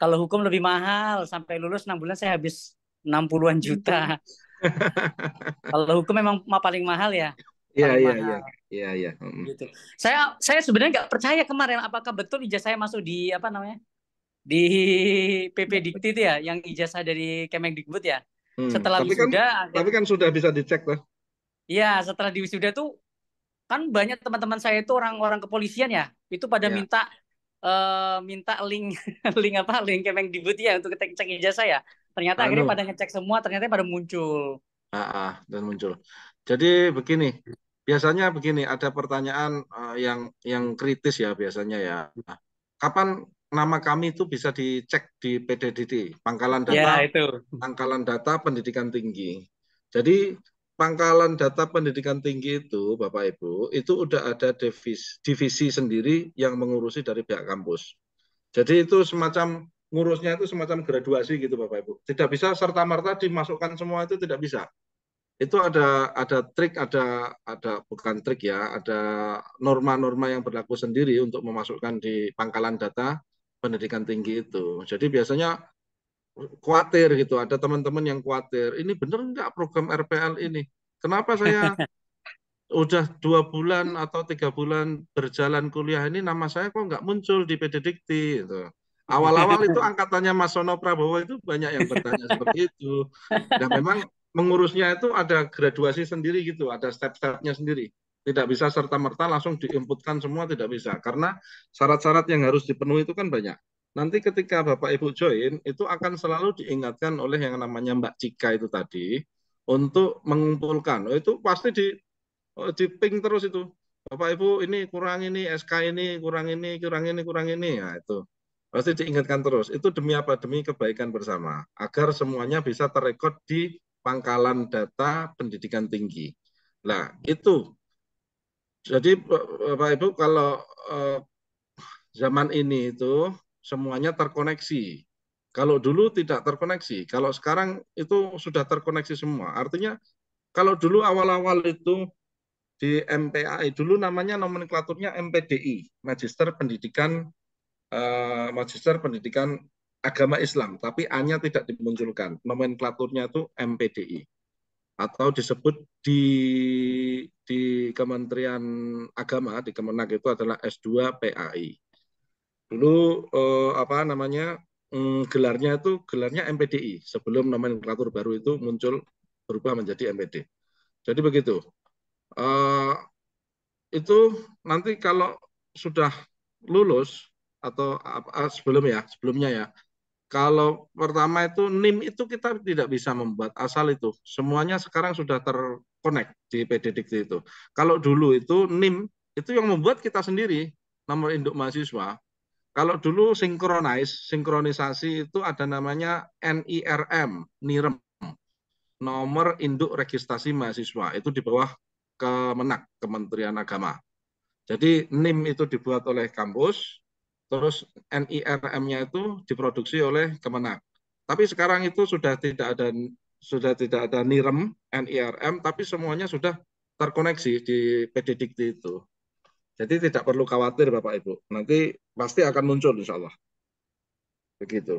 kalau hukum lebih mahal, sampai lulus 6 bulan saya habis 60-an juta. Kalau hukum memang paling mahal ya. Iya. Gitu. Saya sebenarnya nggak percaya kemarin apakah betul ijazah saya masuk di di PP Dikti itu ya, yang ijazah dari Kemendikbud ya. Setelah wisuda, tapi kan sudah bisa dicek loh. Iya, setelah di wisuda tuh kan banyak teman-teman saya itu orang-orang kepolisian ya, itu pada minta link link Kemendikbud ya untuk cek ijazah ya. Ternyata akhirnya pada ngecek semua, ternyata pada muncul. Dan muncul. Jadi begini. Biasanya begini, ada pertanyaan yang kritis ya biasanya ya. Kapan nama kami itu bisa dicek di PDDT, Pangkalan Data, Pangkalan Data Pendidikan Tinggi. Jadi Pangkalan Data Pendidikan Tinggi itu, Bapak Ibu, itu udah ada divisi sendiri yang mengurusi dari pihak kampus. Jadi itu semacam ngurusnya itu semacam graduasi gitu, Bapak Ibu. Tidak bisa serta-merta dimasukkan semua, itu tidak bisa. Itu ada trik, ada bukan trik ya, ada norma-norma yang berlaku sendiri untuk memasukkan di Pangkalan Data Pendidikan Tinggi itu. Jadi biasanya khawatir gitu, ada teman-teman yang khawatir, ini benar nggak program RPL ini? Kenapa saya udah 2 bulan atau 3 bulan berjalan kuliah ini nama saya kok nggak muncul di PDDikti gitu. Awal-awal itu angkatannya Mas Sono Prabowo itu banyak yang bertanya seperti itu. Dan memang mengurusnya itu ada graduasi sendiri gitu, ada step-stepnya sendiri. Tidak bisa serta-merta langsung diinputkan semua, tidak bisa. Karena syarat-syarat yang harus dipenuhi itu kan banyak. Nanti ketika Bapak Ibu join, itu akan selalu diingatkan oleh yang namanya Mbak Cika itu tadi, untuk mengumpulkan. Itu pasti di ping terus itu. Bapak Ibu ini kurang ini, SK ini, kurang ini. Ya itu. Pasti diingatkan terus. Itu demi apa? Demi kebaikan bersama. Agar semuanya bisa terrekod di Pangkalan Data Pendidikan Tinggi. Nah, itu. Jadi Bapak Ibu kalau zaman ini itu semuanya terkoneksi. Kalau dulu tidak terkoneksi, kalau sekarang itu sudah terkoneksi semua. Artinya kalau dulu awal-awal itu di MPAI, dulu namanya nomenklaturnya MPDI, Magister Pendidikan Agama Islam, tapi A-nya tidak dimunculkan. Nomenklaturnya itu MPDI. Atau disebut di Kementerian Agama, di Kemenak itu adalah S2 PAI. Dulu gelarnya MPDI, sebelum nomenklatur baru itu muncul berubah menjadi MPD. Jadi begitu. Itu nanti kalau sudah lulus atau sebelumnya ya, kalau pertama itu NIM itu kita tidak bisa membuat asal itu. Semuanya sekarang sudah terkonek di PDDikti itu. Kalau dulu itu NIM itu yang membuat kita sendiri, nomor induk mahasiswa. Kalau dulu sinkronisasi itu ada namanya NIRM, NIRM, nomor induk registrasi mahasiswa, itu di bawah Kemenak, Kementerian Agama. Jadi NIM itu dibuat oleh kampus, terus NIRM-nya itu diproduksi oleh Kemenak. Tapi sekarang itu sudah tidak ada NIRM, NIRM, tapi semuanya sudah terkoneksi di PD Dikti itu. Jadi tidak perlu khawatir Bapak Ibu. Nanti pasti akan muncul insya Allah. Begitu.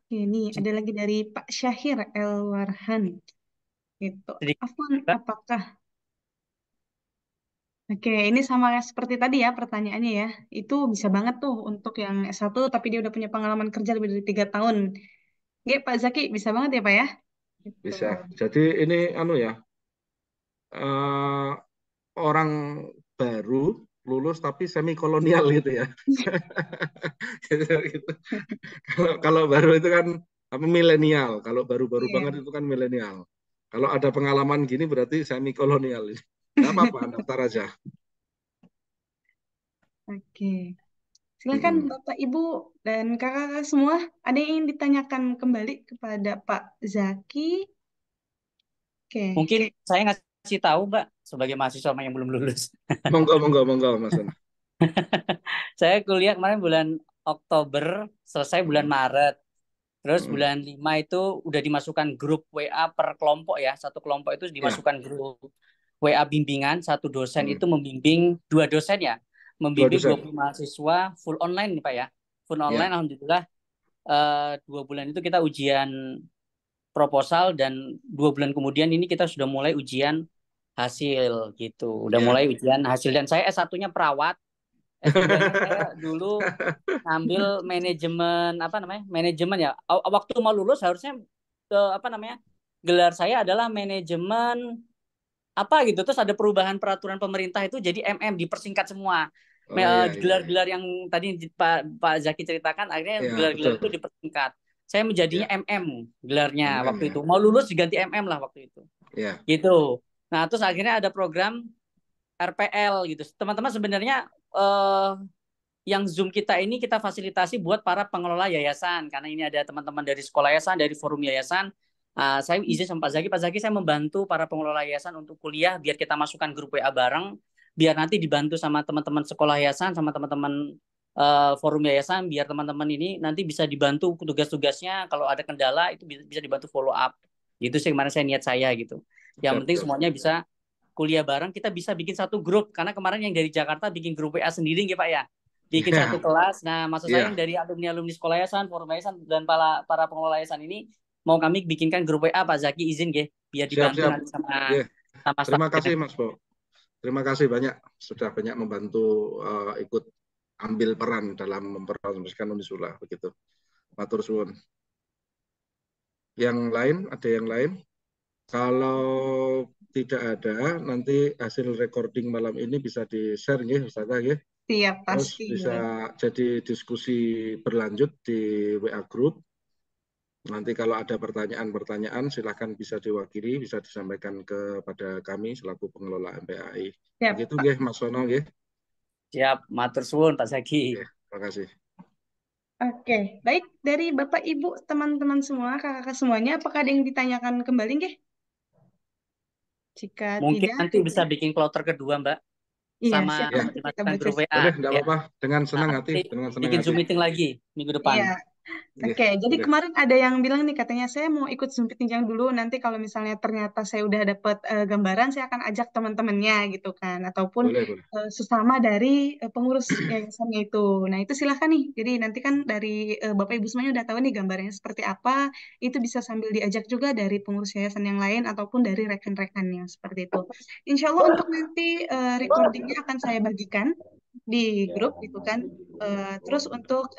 Ini ada lagi dari Pak Syahir Elwarhan. Gitu. Afwan, apakah? Oke, ini sama seperti tadi ya pertanyaannya ya. Itu bisa banget tuh untuk yang S1 tapi dia udah punya pengalaman kerja lebih dari 3 tahun. Oke, Pak Zaki, bisa banget ya Pak ya? Gitu. Bisa. Jadi ini orang baru lulus tapi semi kolonial gitu ya. Gitu. Kalau baru itu kan milenial, kalau baru-baru banget itu kan milenial. Kalau ada pengalaman gini berarti semi kolonial. Nggak apa-apa, daftar aja. Oke. Silakan Bapak, Ibu, dan kakak-kakak semua. Ada yang ingin ditanyakan kembali kepada Pak Zaki? Oke. Mungkin saya ngasih tahu Mbak, sebagai mahasiswa yang belum lulus. Monggo, Mas. Saya kuliah kemarin bulan Oktober, selesai bulan Maret. Terus bulan 5 itu udah dimasukkan grup WA per kelompok ya. Satu kelompok itu dimasukkan grup WA bimbingan. Satu dosen itu membimbing, 2 dosen ya. Membimbing 20 mahasiswa full online nih Pak ya. Full online alhamdulillah. 2 bulan itu kita ujian proposal dan 2 bulan kemudian ini kita sudah mulai ujian hasil gitu. Udah mulai ujian hasil dan saya S1-nya perawat. S2-nya saya dulu ngambil manajemen ya. Waktu mau lulus harusnya gelar saya adalah manajemen apa gitu. Terus ada perubahan peraturan pemerintah itu jadi MM dipersingkat semua. Gelar-gelar yang tadi Pak Zaki ceritakan akhirnya gelar-gelar itu dipersingkat. Saya menjadinya MM gelarnya waktu itu. Mau lulus diganti MM lah waktu itu. Gitu. Nah, terus akhirnya ada program RPL gitu. Teman-teman sebenarnya yang Zoom kita ini kita fasilitasi buat para pengelola yayasan karena ini ada teman-teman dari sekolah yayasan, dari forum yayasan. Saya izin sama Pak Zaki saya membantu para pengelola yayasan untuk kuliah biar kita masukkan grup WA bareng, biar nanti dibantu sama teman-teman sekolah yayasan, sama teman-teman forum yayasan, biar teman-teman ini nanti bisa dibantu tugas-tugasnya kalau ada kendala itu bisa dibantu follow up. Gitu sih kemarin niat saya gitu. Yang penting semuanya bisa kuliah bareng, kita bisa bikin satu grup karena kemarin yang dari Jakarta bikin grup WA sendiri nggih Pak ya. Bikin satu kelas. Nah, maksud saya yang dari alumni sekolah yayasan, forum yayasan dan para pengelola yayasan ini mau kami bikinkan grup WA Pak Zaki izin nggih biar dibantu nanti sama Terima kasih Mas Bo. Terima kasih banyak sudah banyak membantu ikut ambil peran dalam mempromosikan Unisula begitu. Matur suwun. Yang lain, ada yang lain? Kalau tidak ada, nanti hasil recording malam ini bisa di-share nggih, Ustazah nggih. Siap, Terus pasti. bisa jadi diskusi berlanjut di WA Group. Nanti kalau ada pertanyaan-pertanyaan silahkan bisa diwakili, bisa disampaikan kepada kami selaku pengelola MPAI. Siap, begitu nggih Mas Sono nggih. Siap, matur suwun Pak Zaki. Terima kasih. Oke, baik dari Bapak Ibu, teman-teman semua, kakak-kakak semuanya, apakah ada yang ditanyakan kembali nggih? Jika mungkin tidak, nanti bisa bikin kloter kedua Mbak. Iya, Sama siap, nanti kita dimasukkan grup WA. Boleh, enggak apa-apa. Dengan senang hati, dengan senang bikin hati. Zoom meeting lagi minggu depan. Iya. Oke, jadi kemarin ada yang bilang nih katanya saya mau ikut Zoom meeting dulu, nanti kalau misalnya ternyata saya udah dapat gambaran, saya akan ajak teman-temannya gitu kan, ataupun sesama dari pengurus yayasannya itu. Nah itu silahkan nih, jadi nanti kan dari Bapak Ibu semuanya udah tahu nih gambarnya seperti apa, itu bisa sambil diajak juga dari pengurus yayasan yang lain ataupun dari rekan-rekannya seperti itu. Insya Allah untuk nanti recordingnya akan saya bagikan di grup gitu kan. Terus untuk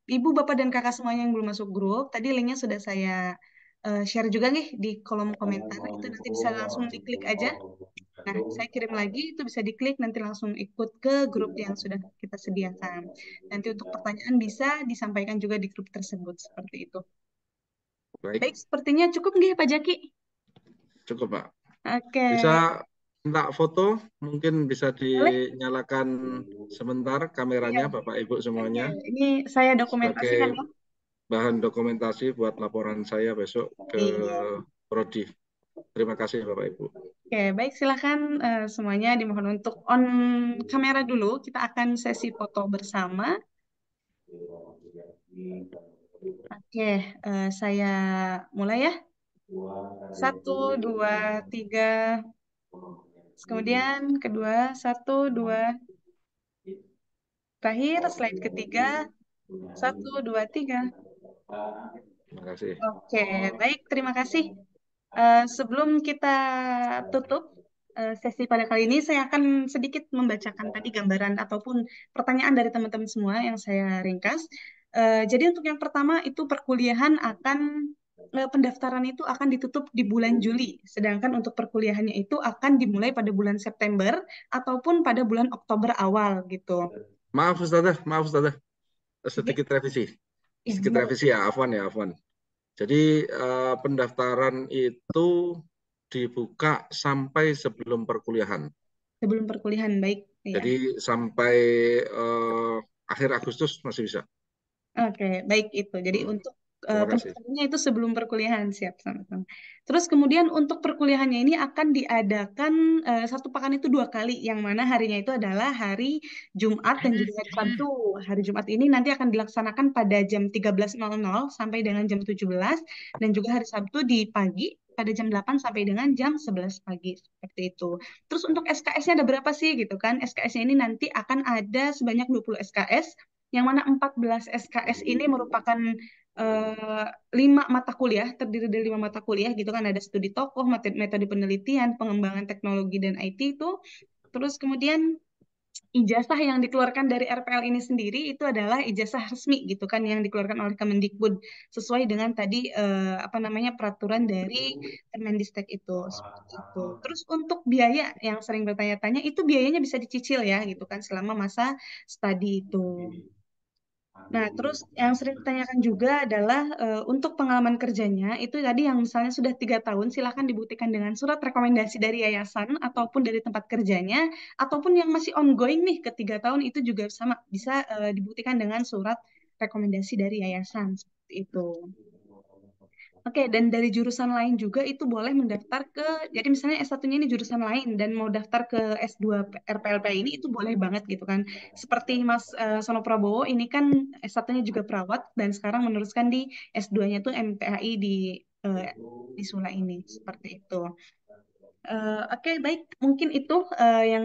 Ibu, Bapak, dan Kakak semuanya yang belum masuk grup, tadi linknya sudah saya share juga nih di kolom komentar, itu nanti bisa langsung diklik aja. Nah, saya kirim lagi, itu bisa diklik, nanti langsung ikut ke grup yang sudah kita sediakan. Nanti untuk pertanyaan bisa disampaikan juga di grup tersebut, seperti itu. Baik, sepertinya cukup nggak Pak Jaki? Cukup Pak. Oke, Bisa minta foto, mungkin bisa boleh. dinyalakan sebentar Iya. kameranya Bapak Ibu Oke, semuanya ini saya sebagai dokumentasikan ya. bahan dokumentasi buat laporan saya besok ke Iya. Prodi. Terima kasih Bapak Ibu. Oke, baik silakan semuanya dimohon untuk on kamera dulu. Kita akan sesi foto bersama. Oke, saya mulai ya. 1, 2, 3. Kemudian kedua, 1, 2. Terakhir, slide ketiga. 1, 2, 3. Terima kasih. Oke, baik. Terima kasih. Sebelum kita tutup sesi pada kali ini, saya akan sedikit membacakan tadi gambaran ataupun pertanyaan dari teman-teman semua yang saya ringkas. Jadi untuk yang pertama itu perkuliahan pendaftaran itu akan ditutup di bulan Juli, sedangkan untuk perkuliahannya itu akan dimulai pada bulan September ataupun pada bulan Oktober awal gitu. Maaf Ustazah, sedikit revisi. Ya, Sedikit boleh. revisi ya, Afwan ya, Afwan. Jadi pendaftaran itu dibuka sampai sebelum perkuliahan. Sebelum perkuliahan, baik. Ya. Jadi sampai akhir Agustus masih bisa. Oke, baik itu. Jadi untuk Terima kasih. pendaftarannya itu sebelum perkuliahan, siap sama-sama. Terus kemudian untuk perkuliahannya ini akan diadakan 1 pekan itu 2 kali, yang mana harinya itu adalah hari Jumat dan juga hari Sabtu. Hari Jumat ini nanti akan dilaksanakan pada jam 13.00 sampai dengan jam 17, dan juga hari Sabtu di pagi pada jam 8 sampai dengan jam 11 pagi, seperti itu. Terus untuk SKS-nya ada berapa sih gitu kan? SKS-nya ini nanti akan ada sebanyak 20 SKS, yang mana 14 SKS ini merupakan 5 mata kuliah, terdiri dari 5 mata kuliah gitu kan, ada studi tokoh, metode penelitian, pengembangan teknologi dan IT itu. Terus kemudian ijazah yang dikeluarkan dari RPL ini sendiri itu adalah ijazah resmi gitu kan, yang dikeluarkan oleh Kemendikbud sesuai dengan tadi peraturan dari Kemendistek itu, seperti itu. Terus untuk biaya yang sering bertanya-tanya itu biayanya bisa dicicil ya gitu kan selama masa studi itu. Nah, terus yang sering ditanyakan juga adalah untuk pengalaman kerjanya itu tadi yang misalnya sudah 3 tahun, silahkan dibuktikan dengan surat rekomendasi dari yayasan ataupun dari tempat kerjanya, ataupun yang masih ongoing nih ke 3 tahun itu juga sama bisa dibuktikan dengan surat rekomendasi dari yayasan seperti itu. Oke, dan dari jurusan lain juga itu boleh mendaftar jadi misalnya S1-nya ini jurusan lain dan mau daftar ke S2 RPLP ini itu boleh banget gitu kan. Seperti Mas Sono Prabowo ini kan S1-nya juga perawat dan sekarang meneruskan di S2-nya tuh MPHI di Sula ini, seperti itu. Oke, baik. Mungkin itu yang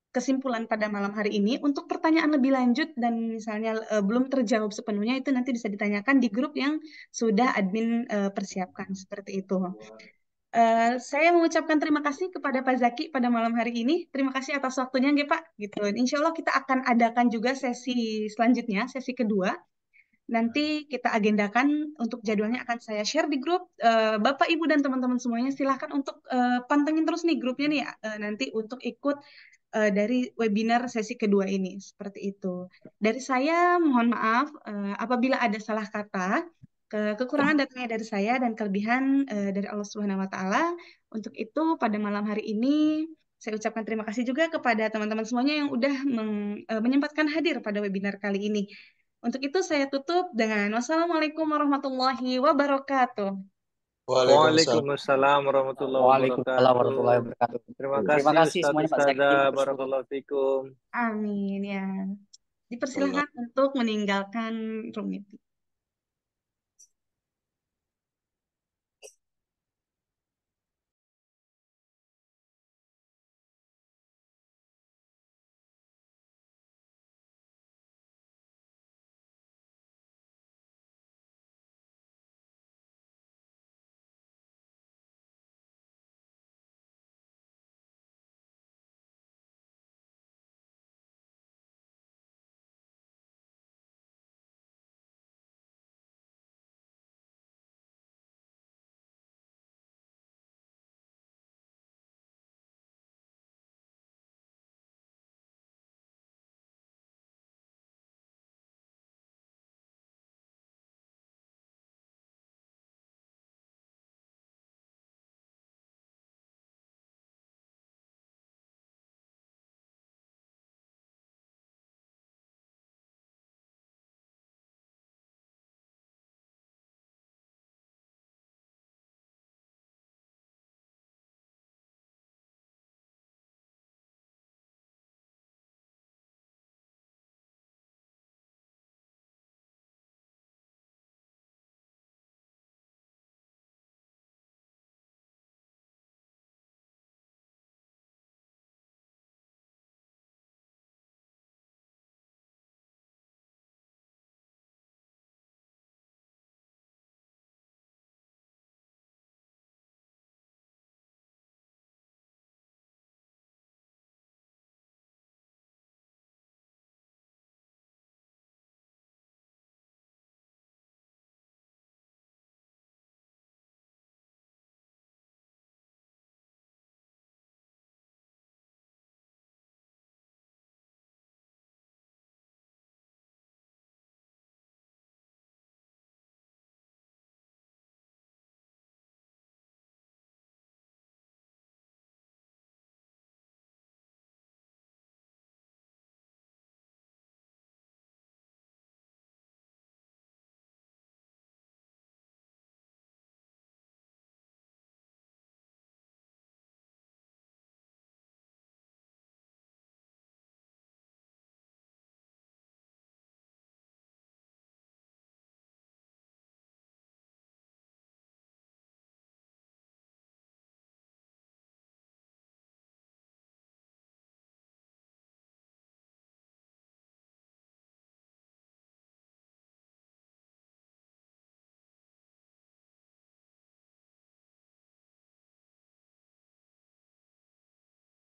kesimpulan pada malam hari ini. Untuk pertanyaan lebih lanjut dan misalnya belum terjawab sepenuhnya itu nanti bisa ditanyakan di grup yang sudah admin persiapkan, seperti itu. Saya mengucapkan terima kasih kepada Pak Zaki pada malam hari ini. Terima kasih atas waktunya, nggih, Pak. Gitu. Insya Allah kita akan adakan juga sesi selanjutnya, sesi kedua. Nanti kita agendakan, untuk jadwalnya akan saya share di grup. Bapak, Ibu, dan teman-teman semuanya silahkan untuk pantengin terus nih grupnya nih ya, nanti untuk ikut dari webinar sesi kedua ini. Seperti itu. Dari saya, mohon maaf apabila ada salah kata. Kekurangan datangnya dari saya dan kelebihan dari Allah Subhanahu wa Ta'ala. Untuk itu, pada malam hari ini saya ucapkan terima kasih juga kepada teman-teman semuanya yang udah menyempatkan hadir pada webinar kali ini. Untuk itu saya tutup dengan wassalamualaikum warahmatullahi wabarakatuh. Waalaikumsalam warahmatullahi Waalaikumsalam warahmatullahi wabarakatuh. wabarakatuh. Terima Terima kasih kasih Ustadz semuanya Pak Zaki. Ustadzah. Barakallahu fikum. Amin ya. Dipersilahkan untuk meninggalkan room itu.